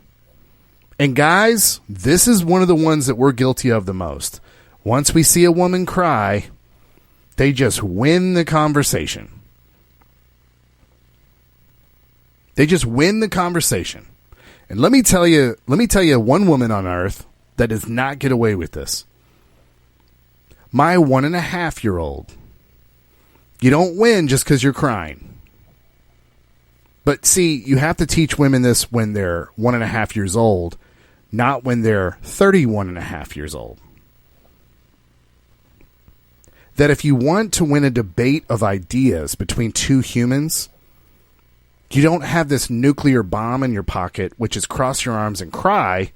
And guys, this is one of the ones that we're guilty of the most. Once we see a woman cry, they just win the conversation. They just win the conversation. And let me tell you one woman on earth that does not get away with this. My 1.5-year-old. You don't win just because you're crying. But see, you have to teach women this when they're 1.5 years old, not when they're 31.5 years old. That if you want to win a debate of ideas between two humans, you don't have this nuclear bomb in your pocket, which is cross your arms and cry,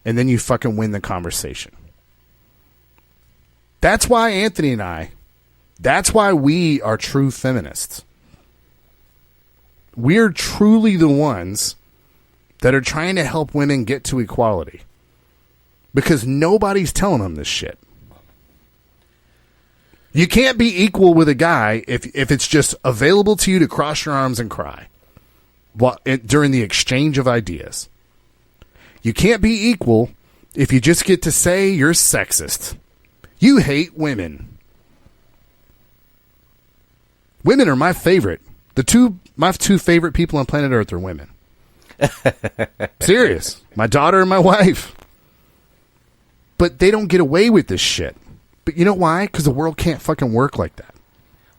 and then you fucking win the conversation. That's why Anthony and I, that's why we are true feminists. We're truly the ones that are trying to help women get to equality. Because nobody's telling them this shit. You can't be equal with a guy if it's just available to you to cross your arms and cry during the exchange of ideas. You can't be equal if you just get to say you're sexist. You hate women. Women are my favorite. My two favorite people on planet Earth are women. Serious. My daughter and my wife. But they don't get away with this shit. But you know why? Because the world can't fucking work like that.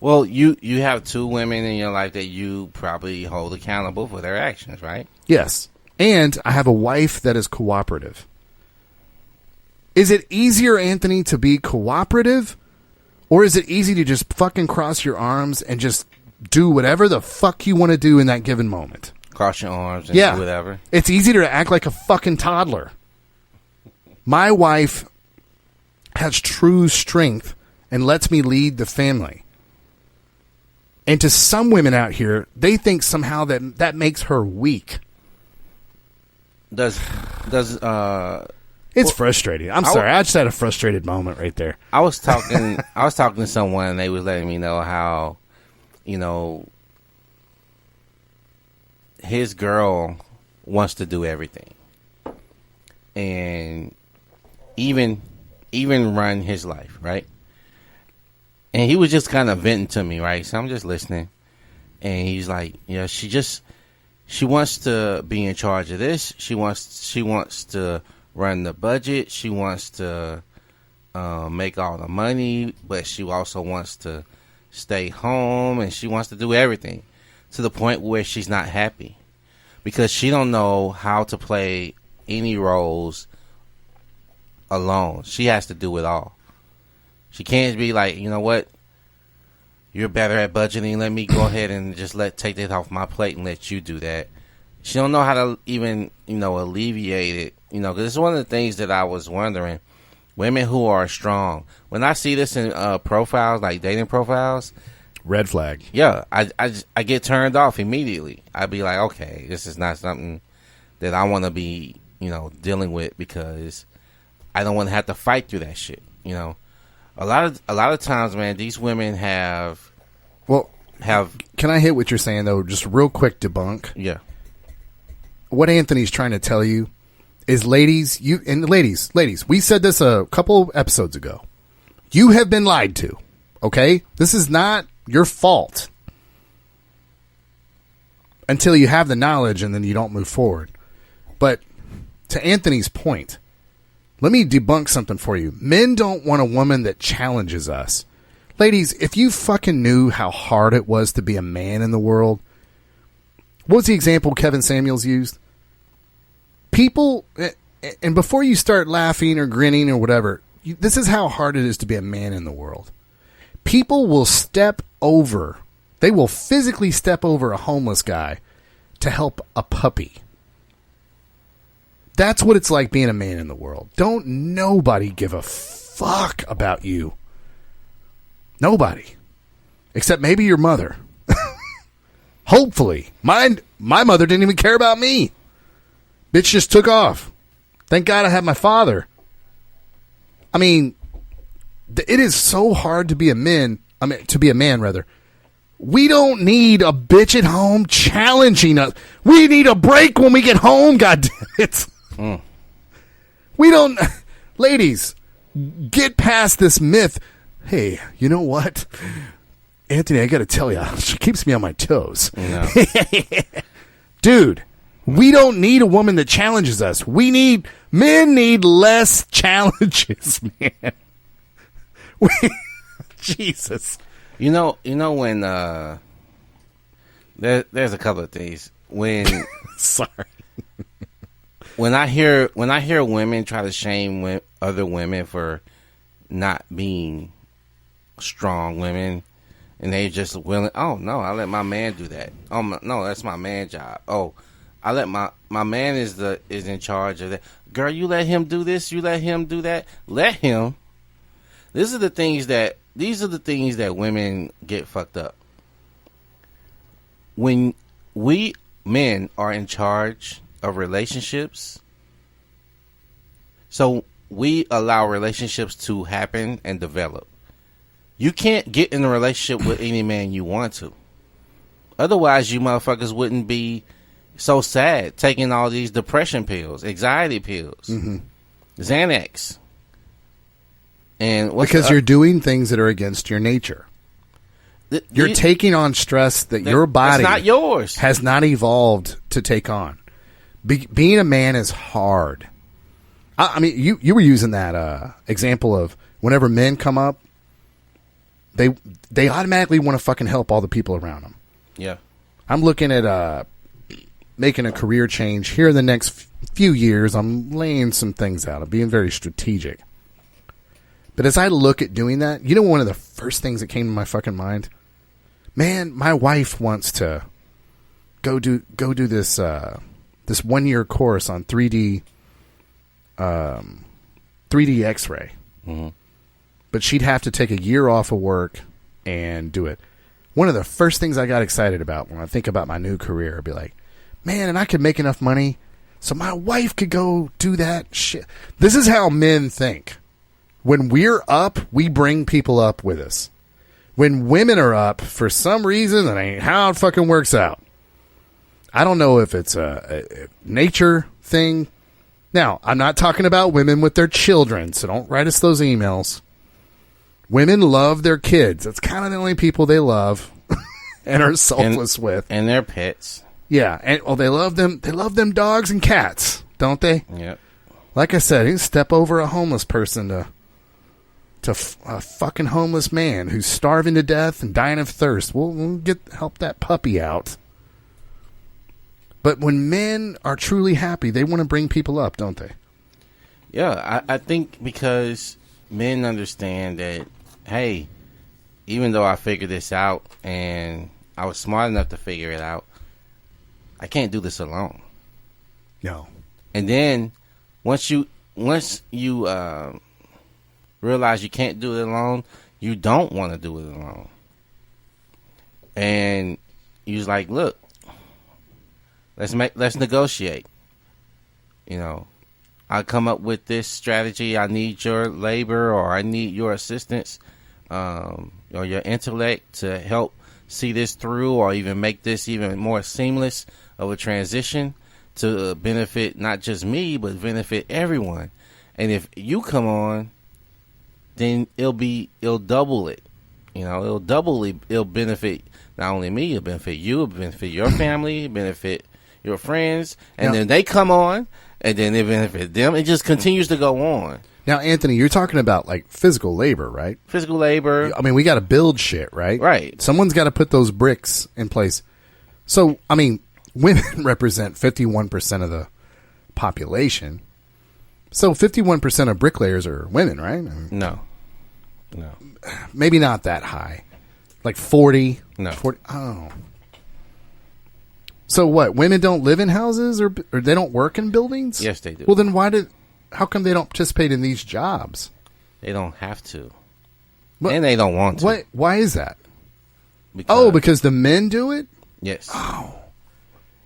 Well, you have two women in your life that you probably hold accountable for their actions, right? Yes. And I have a wife that is cooperative. Is it easier, Anthony, to be cooperative? Or is it easy to just fucking cross your arms and just do whatever the fuck you want to do in that given moment? Cross your arms and do whatever. It's easy to act like a fucking toddler. My wife has true strength and lets me lead the family. And to some women out here, they think somehow that makes her weak. It's frustrating. I'm sorry. I just had a frustrated moment right there. I was talking to someone and they was letting me know how, his girl wants to do everything. And even run his life, right? And he was just kind of venting to me, right? So I'm just listening. And he's like, she wants to be in charge of this. She wants to run the budget. She wants to make all the money, but she also wants to stay home, and she wants to do everything to the point where she's not happy because she don't know how to play any roles alone. She has to do it all. She can't be like, you know what? You're better at budgeting. Let me go ahead and just take that off my plate and let you do that. She don't know how to even, alleviate it. Because it's one of the things that I was wondering. Women who are strong. When I see this in profiles, like dating profiles. Red flag. Yeah. I get turned off immediately. I'd be like, okay, this is not something that I want to be, dealing with because I don't want to have to fight through that shit. A lot of times, man, these women have. Can I hit what you're saying though? Just real quick debunk. Yeah. What Anthony's trying to tell you is, ladies, we said this a couple episodes ago. You have been lied to. Okay, this is not your fault until you have the knowledge, and then you don't move forward. But to Anthony's point. Let me debunk something for you. Men don't want a woman that challenges us. Ladies, if you fucking knew how hard it was to be a man in the world, what was the example Kevin Samuels used? People, and before you start laughing or grinning or whatever, this is how hard it is to be a man in the world. People will step over. They will physically step over a homeless guy to help a puppy. That's what it's like being a man in the world. Don't nobody give a fuck about you. Nobody. Except maybe your mother. Hopefully. My mother didn't even care about me. Bitch just took off. Thank God I had my father. I mean, it is so hard to be a man. To be a man, rather. We don't need a bitch at home challenging us. We need a break when we get home, goddammit. We don't... Ladies, get past this myth. Hey, you know what? Anthony, I got to tell you, she keeps me on my toes. No. Dude, we don't need a woman that challenges us. Men need less challenges, man. Jesus. You know when there's a couple of things when Sorry. when I hear women try to shame other women for not being strong women, and they just willing. Oh no, I let my man do that. Oh no, that's my man job. Oh, I let my man is in charge of that. Girl, you let him do this. You let him do that. Let him. These are the things that women get fucked up. When we men are in charge of relationships, so we allow relationships to happen and develop. You can't get in a relationship with any man you want to. Otherwise, you motherfuckers wouldn't be so sad taking all these depression pills, anxiety pills, Xanax. And because you're doing things that are against your nature. You're taking on stress that your body not yours. Has not evolved to take on. Being a man is hard. I mean, you were using that example of whenever men come up, they automatically want to fucking help all the people around them. Yeah. I'm looking at making a career change here in the next few years. I'm laying some things out. I'm being very strategic. But as I look at doing that, you know, one of the first things that came to my fucking mind, man, my wife wants to go do this this 1-year course on 3D X-ray. Mm-hmm. But she'd have to take a year off of work and do it. One of the first things I got excited about when I think about my new career, I'd be like, man, and I could make enough money so my wife could go do that shit. This is how men think. When we're up, we bring people up with us. When women are up, for some reason, that ain't how it fucking works out. I don't know if it's a nature thing. Now, I'm not talking about women with their children, so don't write us those emails. Women love their kids. That's kind of the only people they love and are selfless with. And their pets. Yeah, and they love them. They love them dogs and cats, don't they? Yep. Like I said, you can step over a homeless person to a fucking homeless man who's starving to death and dying of thirst. We'll help that puppy out. But when men are truly happy, they want to bring people up, don't they? Yeah, I think because men understand that, hey, even though I figured this out and I was smart enough to figure it out, I can't do this alone. No. And then once you realize you can't do it alone, you don't want to do it alone. And you're like, look, let's negotiate. You know, I come up with this strategy. I need your labor, or I need your assistance, or your intellect to help see this through, or even make this even more seamless of a transition to benefit not just me, but benefit everyone. And if you come on, then it'll double it. You know, it'll benefit not only me, it'll benefit you, it'll benefit your family, it'll benefit your friends, and then they come on, and then it benefit them. It just continues to go on. Now, Anthony, you're talking about like physical labor, right? Physical labor. I mean, we got to build shit, right? Right. Someone's got to put those bricks in place. So, I mean, women represent 51% of the population. So 51% of bricklayers are women, right? No. Maybe not that high. Like 40? No. 40. Oh. So what? Women don't live in houses or they don't work in buildings? Yes, they do. Well, then how come they don't participate in these jobs? They don't have to. What, and they don't want to. Why is that? Because the men do it? Yes. Oh.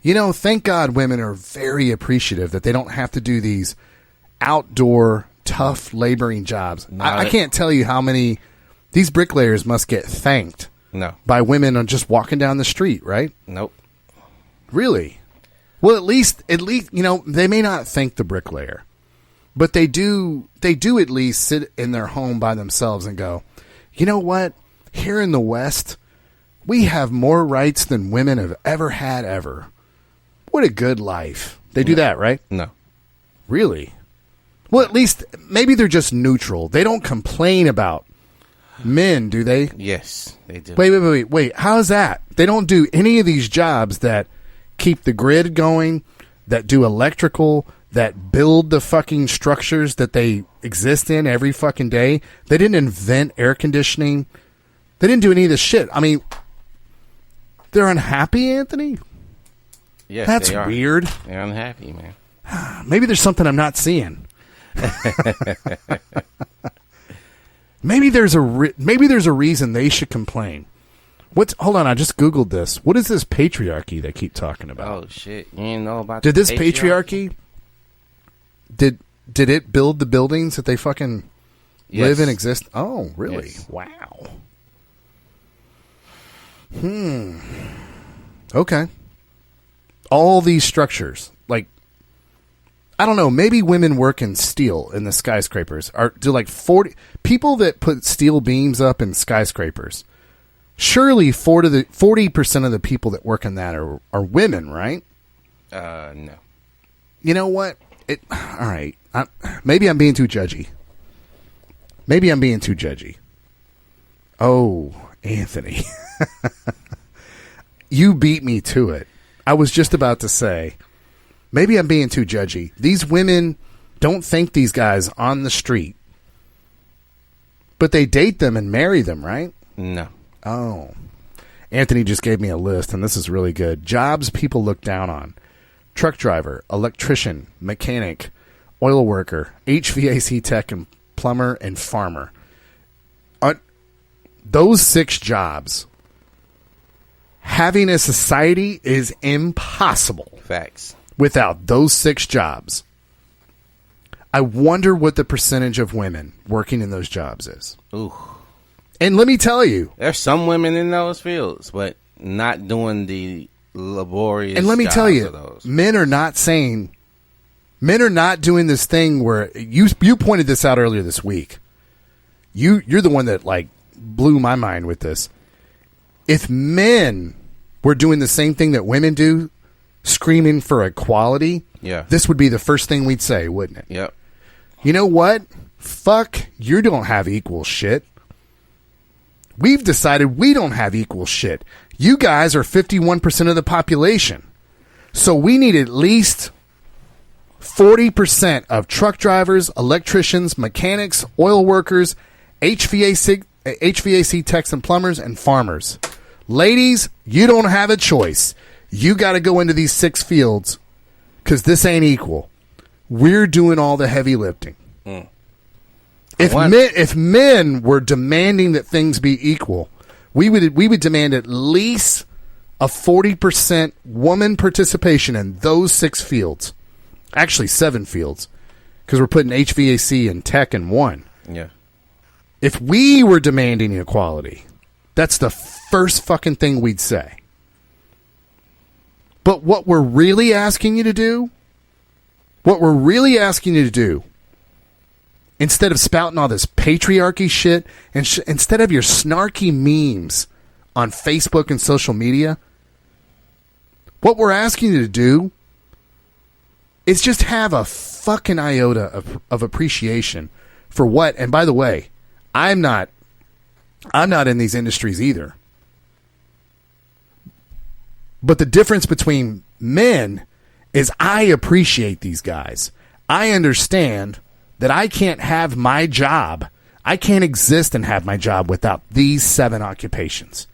Thank God women are very appreciative that they don't have to do these outdoor, tough, laboring jobs. I can't tell you how many these bricklayers must get thanked by women on just walking down the street, right? Nope. Really? Well, at least, they may not thank the bricklayer, but they do at least sit in their home by themselves and go, you know what? Here in the West, we have more rights than women have ever had ever. What a good life. They do that, right? No. Really? Well, at least maybe they're just neutral. They don't complain about men, do they? Yes, they do. Wait. How's that? They don't do any of these jobs that keep the grid going, that do electrical, that build the fucking structures that they exist in every fucking day. They didn't invent air conditioning. They didn't do any of this shit. I mean, they're unhappy, Anthony? Yes, that's they are. Weird. They're unhappy, man. Maybe there's something I'm not seeing. Maybe there's a reason they should complain. Hold on, I just Googled this. What is this patriarchy they keep talking about? Oh shit, you didn't know about? Did this patriarchy? Did it build the buildings that they fucking live and exist? Oh, really? Yes. Wow. Okay. All these structures, like, I don't know, maybe women work in steel in the skyscrapers. Do like 40 people that put steel beams up in skyscrapers? Surely 40% of the people that work in that are women, right? No. You know what? All right. Maybe I'm being too judgy. Oh, Anthony. You beat me to it. I was just about to say, maybe I'm being too judgy. These women don't thank these guys on the street, but they date them and marry them, right? No. Oh. Anthony just gave me a list, and this is really good. Jobs people look down on. Truck driver, electrician, mechanic, oil worker, HVAC tech, and plumber, and farmer. Those 6 jobs, having a society is impossible. Facts. Without those 6 jobs. I wonder what the percentage of women working in those jobs is. Ooh. And let me tell you. There's some women in those fields, but not doing the laborious And let me tell you, those. men are not doing this thing where you pointed this out earlier this week. You're the one that like blew my mind with this. If men were doing the same thing that women do, screaming for equality, this would be the first thing we'd say, wouldn't it? Yep. You know what? Fuck, you don't have equal shit. We've decided we don't have equal shit. You guys are 51% of the population. So we need at least 40% of truck drivers, electricians, mechanics, oil workers, HVAC techs and plumbers, and farmers. Ladies, you don't have a choice. You got to go into these 6 fields because this ain't equal. We're doing all the heavy lifting. If men were demanding that things be equal, we would demand at least a 40% woman participation in those 6 fields. Actually, 7 fields, because we're putting HVAC and tech in one. Yeah. If we were demanding equality, that's the first fucking thing we'd say. But what we're really asking you to do, instead of spouting all this patriarchy shit, and instead of your snarky memes on Facebook and social media, what we're asking you to do is just have a fucking iota of appreciation for what, and by the way, I'm not in these industries either. But the difference between men is I appreciate these guys. I understand that I can't have my job. I can't exist and have my job without these 7 occupations.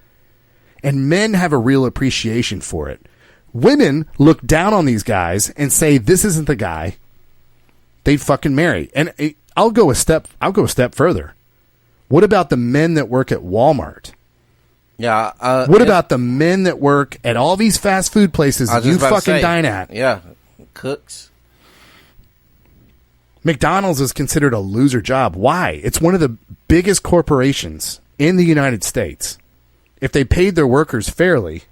And men have a real appreciation for it. Women look down on these guys and say, this isn't the guy they'd fucking marry. And I'll go a step further. What about the men that work at Walmart? Yeah. What about the men that work at all these fast food places that you fucking dine at? Yeah. Cooks. McDonald's is considered a loser job. Why? It's one of the biggest corporations in the United States. If they paid their workers fairly,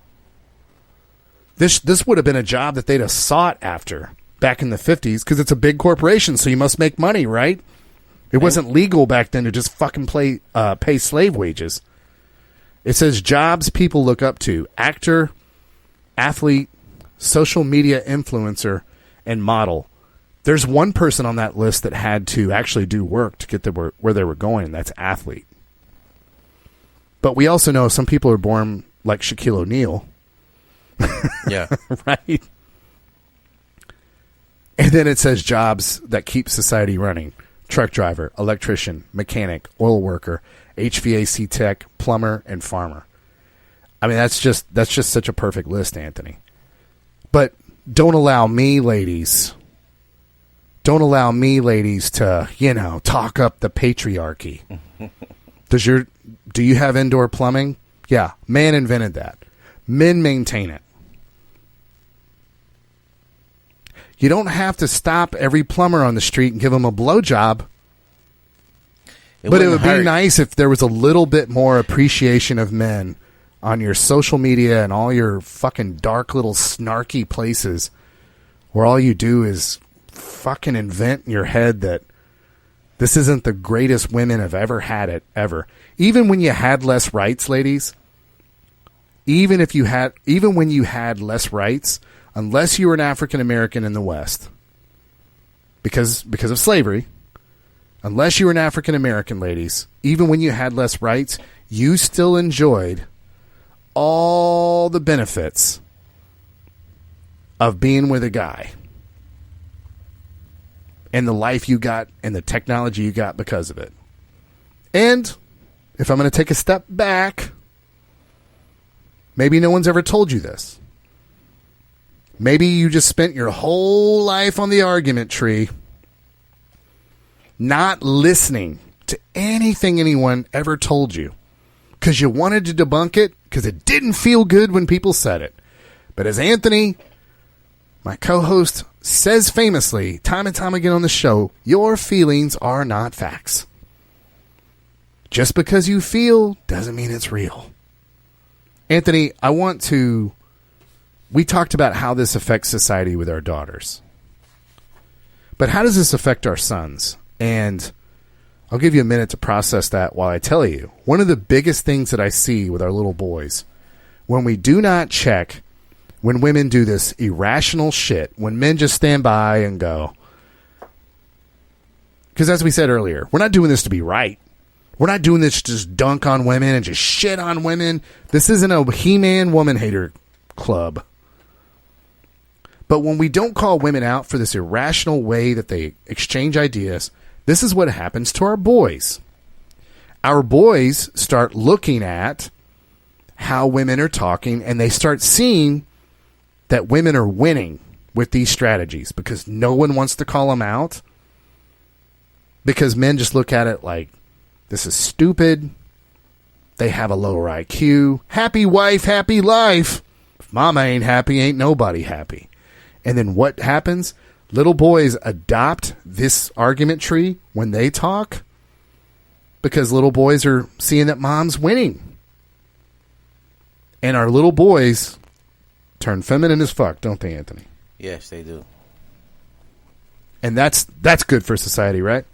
this would have been a job that they'd have sought after back in the 50s, because it's a big corporation, so you must make money, right? It wasn't legal back then to just fucking pay slave wages. It says jobs people look up to: actor, athlete, social media influencer, and model. There's one person on that list that had to actually do work to get where they were going, and that's athlete. But we also know some people are born like Shaquille O'Neal. Yeah. Right? And then it says jobs that keep society running: truck driver, electrician, mechanic, oil worker, HVAC tech, plumber, and farmer. I mean, that's just such a perfect list, Anthony. But don't allow me, ladies, to, talk up the patriarchy. Do you have indoor plumbing? Yeah, man invented that. Men maintain it. You don't have to stop every plumber on the street and give him a blowjob. But it would be nice if there was a little bit more appreciation of men on your social media and all your fucking dark little snarky places where all you do is fucking invent in your head that this isn't the greatest women have ever had it, ever. Even when you had less rights, ladies, even when you had less rights, unless you were an African American in the West, because of slavery, unless you were an African American, ladies, even when you had less rights, you still enjoyed all the benefits of being with a guy and the life you got and the technology you got because of it. And if I'm going to take a step back, maybe no one's ever told you this. Maybe you just spent your whole life on the argument tree, not listening to anything anyone ever told you because you wanted to debunk it because it didn't feel good when people said it. But as Anthony, my co-host, says famously time and time again on the show, your feelings are not facts. Just because you feel doesn't mean it's real. Anthony, we talked about how this affects society with our daughters. But how does this affect our sons? And I'll give you a minute to process that while I tell you. One of the biggest things that I see with our little boys, when we do not check, when women do this irrational shit, when men just stand by and go, because as we said earlier, we're not doing this to be right. We're not doing this to just dunk on women and just shit on women. This isn't a He-Man woman hater club. But when we don't call women out for this irrational way that they exchange ideas, this is what happens to our boys. Our boys start looking at how women are talking, and they start seeing that women are winning with these strategies because no one wants to call them out. Because men just look at it like, this is stupid. They have a lower IQ. Happy wife, happy life. If mama ain't happy, ain't nobody happy. And then what happens? Little boys adopt this argument tree when they talk because little boys are seeing that mom's winning. And our little boys turn feminine as fuck, don't they, Anthony? Yes, they do. And that's good for society, right?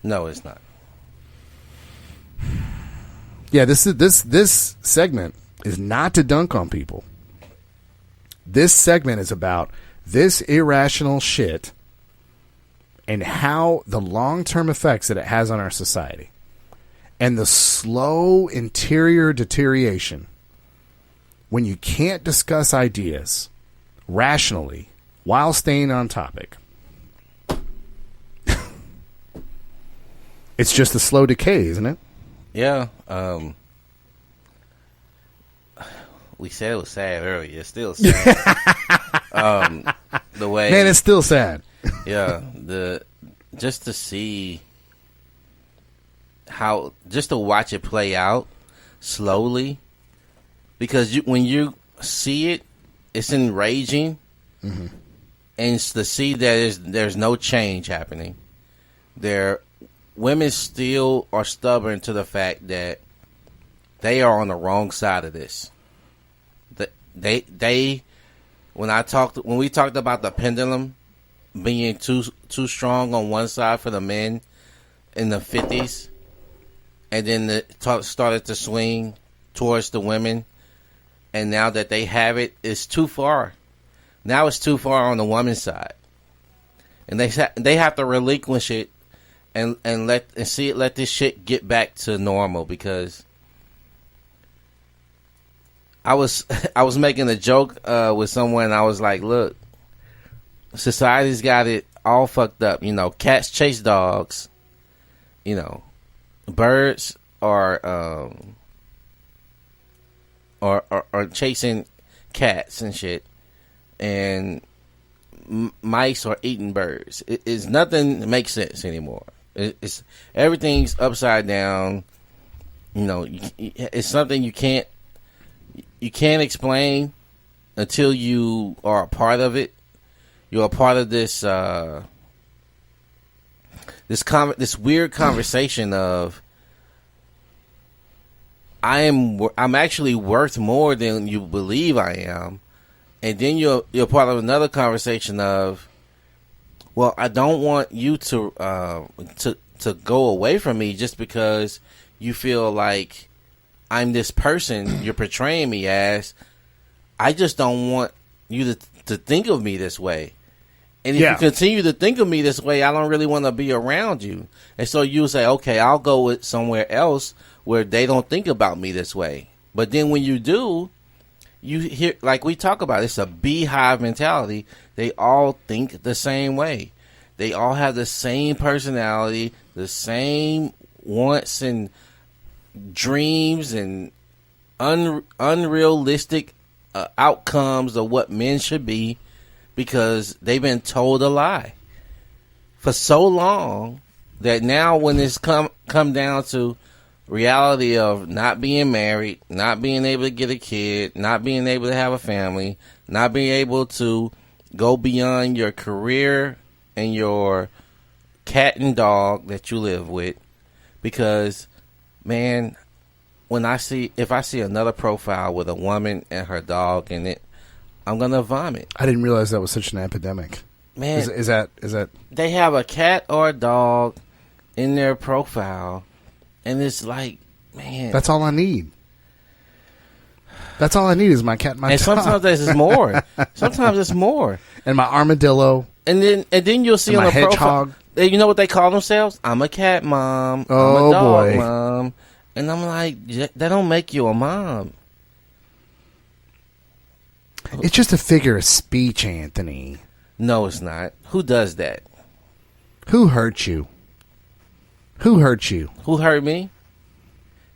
No, it's not. Yeah, this segment is not to dunk on people. This segment is about this irrational shit and how the long-term effects that it has on our society and the slow interior deterioration when you can't discuss ideas rationally while staying on topic. It's just a slow decay, isn't it? Yeah. We said it was sad earlier. It's still sad. The way, Man, it's still sad. yeah, just to see just to watch it play out slowly, because when you see it, it's enraging, and to see that there's no change happening. Women still are stubborn to the fact that they are on the wrong side of this. When we talked about the pendulum being too strong on one side for the men in the 50s, and then it started to swing towards the women, and now that they have it, it's too far. Now it's too far on the woman's side, and they have to relinquish it and let this shit get back to normal. Because I was making a joke with someone. I was like, look, society's got it all fucked up. You know, cats chase dogs. You know, birds are chasing cats and shit, and mice are eating birds. It's nothing that makes sense anymore. It's everything's upside down. You know, it's something you can't explain until you are a part of it. You're a part of this this weird conversation of I'm actually worth more than you believe I am, and then you're part of another conversation of, well, I don't want you to go away from me just because you feel like I'm this person you're portraying me as. I just don't want you to think of me this way. And if you continue to think of me this way, I don't really want to be around you. And so you say, okay, I'll go with somewhere else where they don't think about me this way. But then when you do, you hear, like we talk about, it's a beehive mentality. They all think the same way. They all have the same personality, the same wants and dreams and unrealistic outcomes of what men should be, because they've been told a lie for so long that now when it's come down to reality of not being married, not being able to get a kid, not being able to have a family, not being able to go beyond your career and your cat and dog that you live with, because, man, if I see another profile with a woman and her dog in it, I'm gonna vomit. I didn't realize that was such an epidemic. Man, is that? They have a cat or a dog in their profile, and it's like, man, that's all I need. That's all I need is my cat and my dog. Sometimes there's more. Sometimes it's more. And my armadillo. And then you'll see on the hedgehog. profile, you know what they call themselves? I'm a cat mom. Oh, I'm a dog boy. mom. And I'm like, that don't make you a mom. It's just a figure of speech, Anthony. No, it's not. Who does that? Who hurt you? Who hurt you? Who hurt me?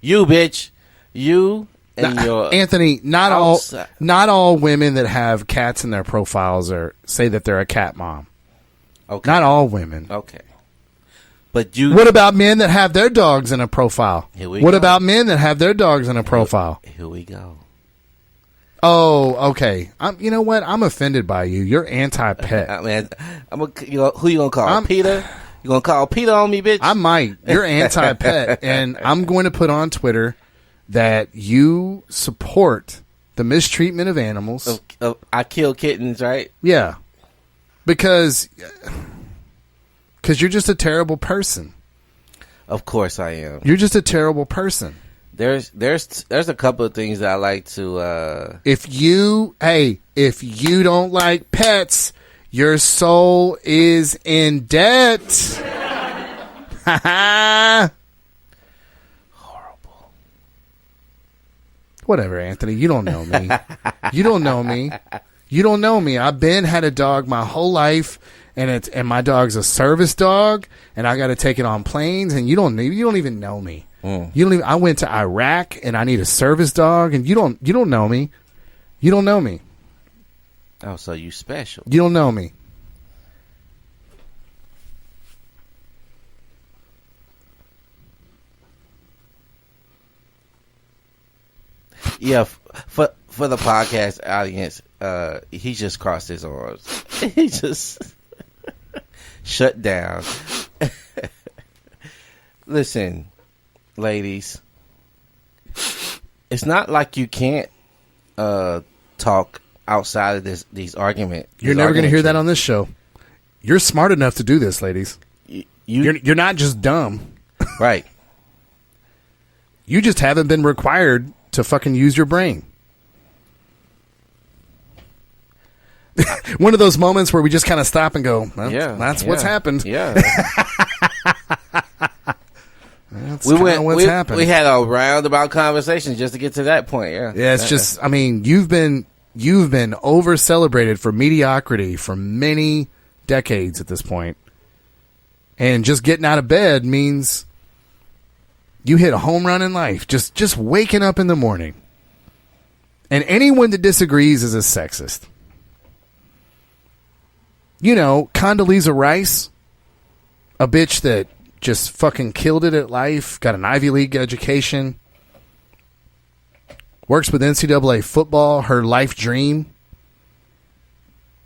You, bitch. You and your Anthony. Not outside. all women that have cats in their profiles say that they're a cat mom. Okay. Not all women. Okay. But you. What about men that have their dogs in a profile? What about men that have their dogs in a profile? Here we go. Oh, okay. You know what? I'm offended by you. You're anti-pet. Who you gonna call? Peter? You gonna call Peter on me, bitch? I might. You're anti-pet, and I'm going to put on Twitter that you support the mistreatment of animals. I kill kittens, right? Yeah, because you're just a terrible person. Of course I am. You're just a terrible person. There's a couple of things that I like to. If you don't like pets, your soul is in debt. Horrible. Whatever, Anthony. You don't know me. You don't know me. You don't know me. I've had a dog my whole life, and my dog's a service dog, and I got to take it on planes, and you don't even know me. You don't even. I went to Iraq, and I need a service dog, and you don't know me. You don't know me. Oh, so you special. You don't know me. Yeah, for the podcast audience, he just crossed his arms. He just shut down. Listen, ladies, it's not like you can't talk outside of these arguments. You're never going to hear that on this show. You're smart enough to do this, ladies. You're not just dumb. Right. You just haven't been required to fucking use your brain. One of those moments where we just kind of stop and go, well, that's what's happened. Yeah. That's what's happened. We had a roundabout conversation just to get to that point. Yeah. Yeah, it's just, I mean, you've been over celebrated for mediocrity for many decades at this point. And just getting out of bed means you hit a home run in life. Just waking up in the morning. And anyone that disagrees is a sexist. You know, Condoleezza Rice, a bitch that just fucking killed it at life, got an Ivy League education, works with NCAA football, her life dream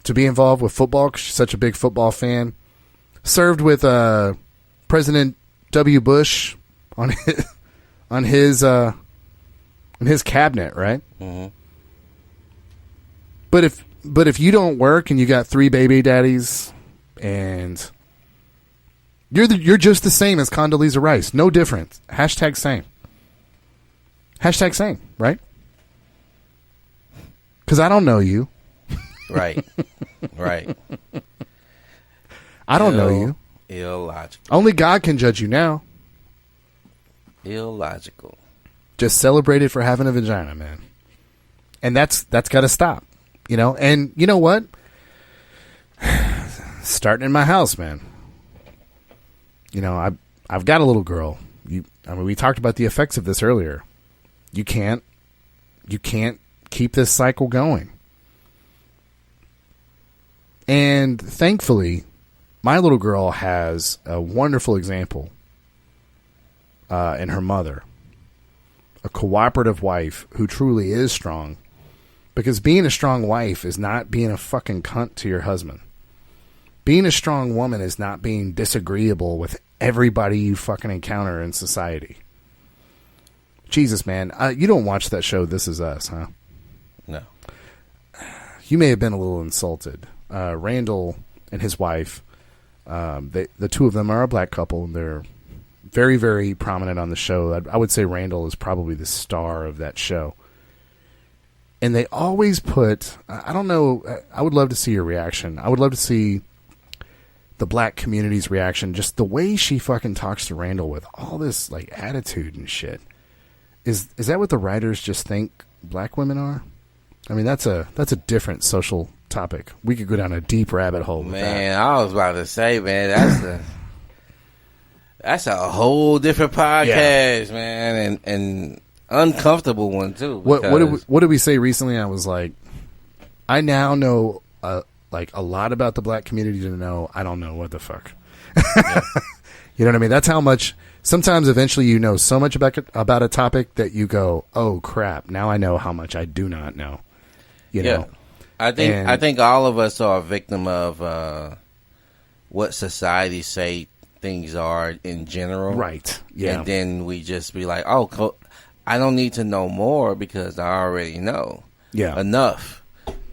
to be involved with football because she's such a big football fan. Served with President W. Bush on his cabinet, right? Mm-hmm. But if you don't work and you got 3 baby daddies and you're just the same as Condoleezza Rice, no difference. Hashtag same. Hashtag same, right? Because I don't know you. Right. Right. I don't know you. Illogical. Only God can judge you now. Illogical. Just celebrated for having a vagina, man. And that's got to stop. You know, and you know what? Starting in my house, man. You know, I've got a little girl. We talked about the effects of this earlier. You can't keep this cycle going. And thankfully, my little girl has a wonderful example in her mother, a cooperative wife who truly is strong. Because being a strong wife is not being a fucking cunt to your husband. Being a strong woman is not being disagreeable with everybody you fucking encounter in society. Jesus, man. You don't watch that show, This Is Us, huh? No. You may have been a little insulted. Randall and his wife, the two of them are a black couple. And they're very, very prominent on the show. I would say Randall is probably the star of that show. And they always put, I don't know, I would love to see your reaction. I would love to see the black community's reaction. Just the way she fucking talks to Randall with all this like attitude and shit. Is that what the writers just think black women are? I mean, that's a different social topic. We could go down a deep rabbit hole with Man, that. I was about to say, man, that's a whole different podcast, man, and uncomfortable one too. What did we say recently? I was like, I now know like a lot about the black community to know I don't know what the fuck. Yeah. You know what I mean? That's how much. Sometimes eventually you know so much about a topic that you go, oh crap! Now I know how much I do not know. You know. I think all of us are a victim of what society say things are in general, right? Yeah, and then we just be like, oh. I don't need to know more because I already know enough.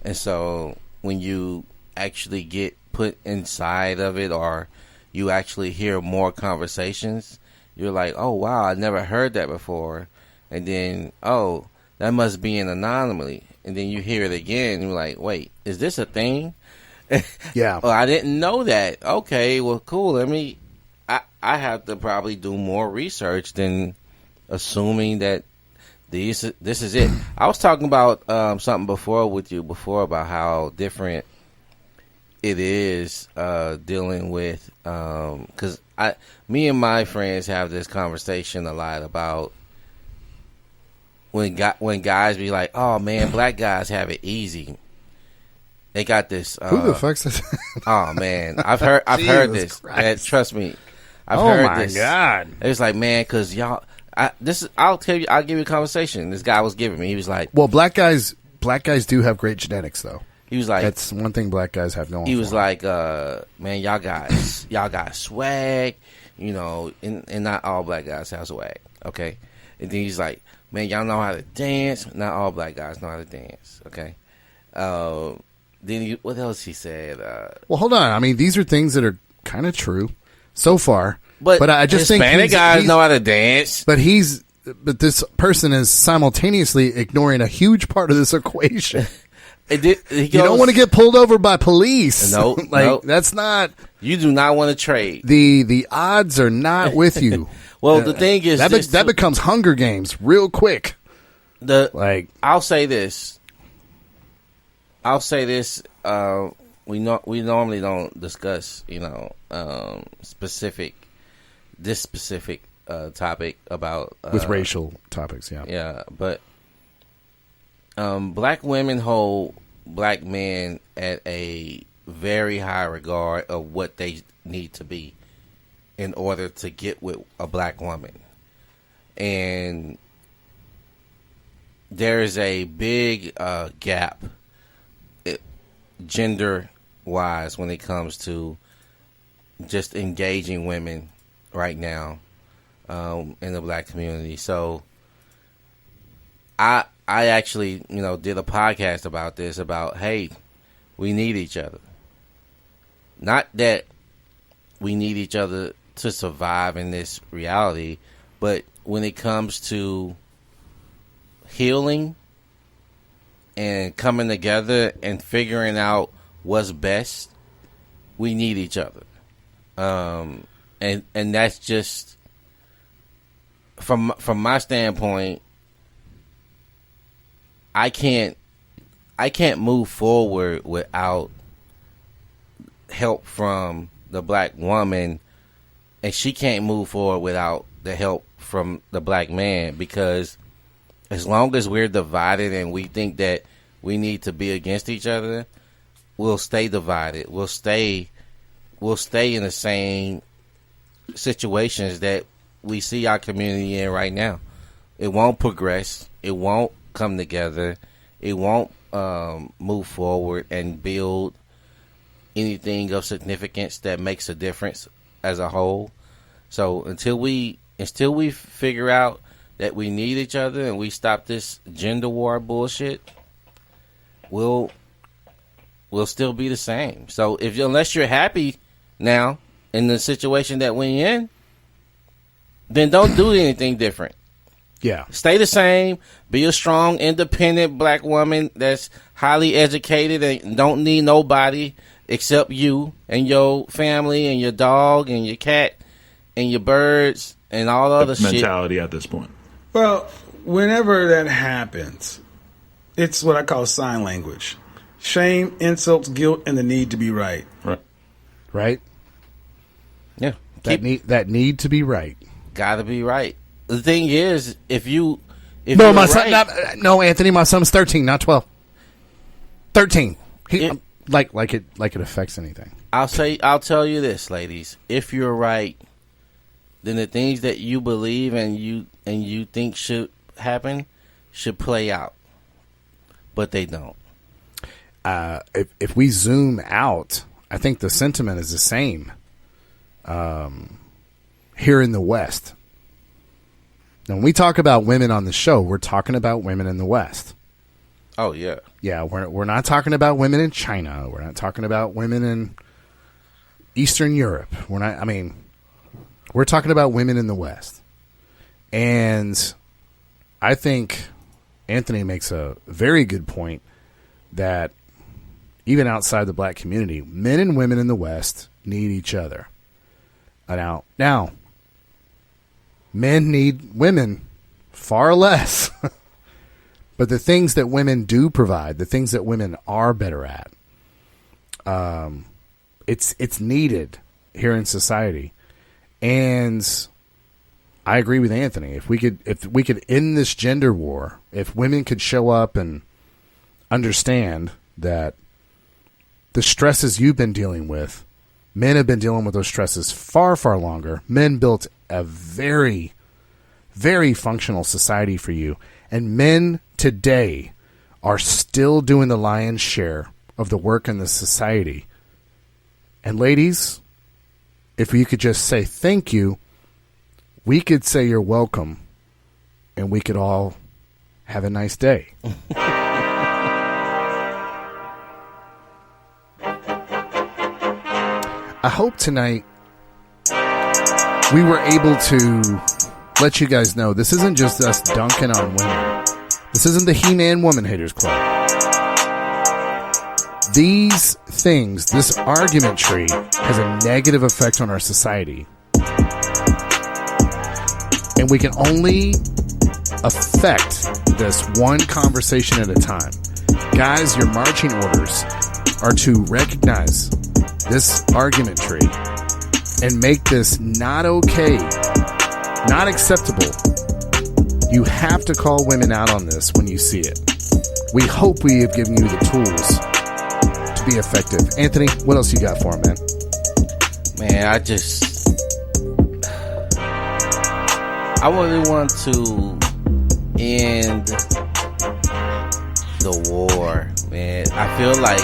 And so when you actually get put inside of it or you actually hear more conversations, you're like, oh, wow, I never heard that before. And then, oh, that must be an anomaly. And then you hear it again and you're like, wait, is this a thing? Yeah. Oh, I didn't know that. Okay, well, cool. I have to probably do more research than assuming that this is it. I was talking about something before about how different it is dealing with because me and my friends have this conversation a lot about when guys be like, oh man, black guys have it easy. They got this. Who the fuck's this? Oh man, I've heard this. And trust me, I've heard this. Oh my god! It's like, man, because y'all. I'll give you a conversation this guy was giving me. He was like, well, black guys do have great genetics, though. He was like, that's one thing black guys have going. He was for like, man, y'all got swag, you know, and not all black guys have swag, okay. And then he's like, man, y'all know how to dance. Not all black guys know how to dance, okay. Then what else he said? Well, hold on. I mean, these are things that are kind of true so far. But I just think Hispanic guys know how to dance. But this person is simultaneously ignoring a huge part of this equation. You don't want to get pulled over by police. No, that's not. You do not want to trade. The odds are not with you. Well, the thing is, that becomes Hunger Games real quick. I'll say this. We normally don't discuss, specific topic about with racial topics. Yeah, but black women hold black men at a very high regard of what they need to be in order to get with a black woman, and there is a big gap, gender wise, when it comes to just engaging women right now in the black community. So I actually, did a podcast about this, about, hey, we need each other. Not that we need each other to survive in this reality, but when it comes to healing and coming together and figuring out what's best, we need each other. And that's just from my standpoint. I can't move forward without help from the black woman, and she can't move forward without the help from the black man, because as long as we're divided and we think that we need to be against each other, we'll stay divided. We'll stay in the same situations that we see our community in right now. It won't progress. It won't come together. It won't move forward and build anything of significance that makes a difference as a whole. So until we figure out that we need each other and we stop this gender war bullshit, we'll still be the same. So unless you're happy now in the situation that we're in, then don't do anything different. Yeah. Stay the same. Be a strong, independent black woman that's highly educated and don't need nobody except you and your family and your dog and your cat and your birds and all the other mentality at this point. Well, whenever that happens, it's what I call sign language. Shame, insults, guilt, and the need to be right. Right? Yeah. That need to be right. Gotta be right. The thing is, no, Anthony, my son's 13, not 12. 13. Like it affects anything. I'll tell you this, ladies. If you're right, then the things that you believe and you think should happen should play out. But they don't. If we zoom out, I think the sentiment is the same here in the West. Now, when we talk about women on the show, we're talking about women in the West. Oh, yeah. Yeah, we're not talking about women in China. We're not talking about women in Eastern Europe. We're talking about women in the West. And I think Anthony makes a very good point that even outside the black community, men and women in the West need each other. Now, men need women far less. But the things that women do provide, the things that women are better at, It's needed here in society. And I agree with Anthony. If we could end this gender war, if women could show up and understand that the stresses you've been dealing with, men have been dealing with those stresses far, far longer. Men built a very, very functional society for you. And men today are still doing the lion's share of the work in the society. And ladies, if you could just say thank you, we could say you're welcome, and we could all have a nice day. I hope tonight we were able to let you guys know this isn't just us dunking on women. This isn't the He-Man Woman Haters Club. These things, this argumentry, has a negative effect on our society. And we can only affect this one conversation at a time. Guys, your marching orders are to recognize this argumentry and make this not okay, not acceptable. You have to call women out on this when you see it. We hope we have given you the tools to be effective. Anthony, what else you got for him, man? Man, I really want to end the war, man. I feel like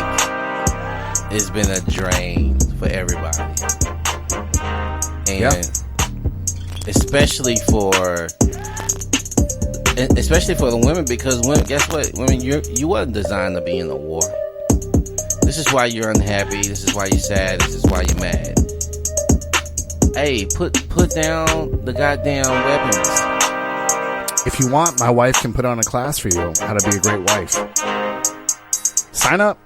it's been a drain for everybody. And especially for the women, because women, guess what? Women, you wasn't designed to be in a war. This is why you're unhappy. This is why you're sad. This is why you're mad. Hey, put down the goddamn weapons. If you want, my wife can put on a class for you, how to be a great wife. Sign up.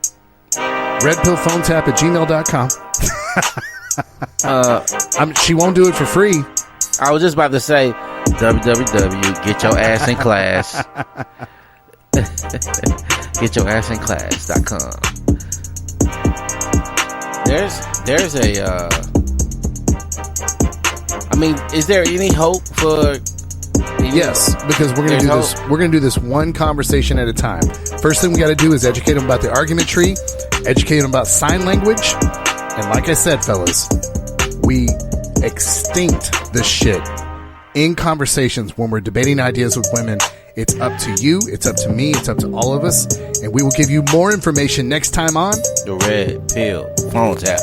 redpillphonetap@gmail.com. She won't do it for free. I was just about to say www.getyourassinclass. Getyourassinclass.com. There's a I mean, is there any hope for? Yes, because we're gonna do this. We're gonna do this one conversation at a time. First thing we got to do is educate them about the argument tree, educate them about sign language, and like I said, fellas, we extinct this shit in conversations when we're debating ideas with women. It's up to you. It's up to me. It's up to all of us, and we will give you more information next time on the Red Pill Phone Tap.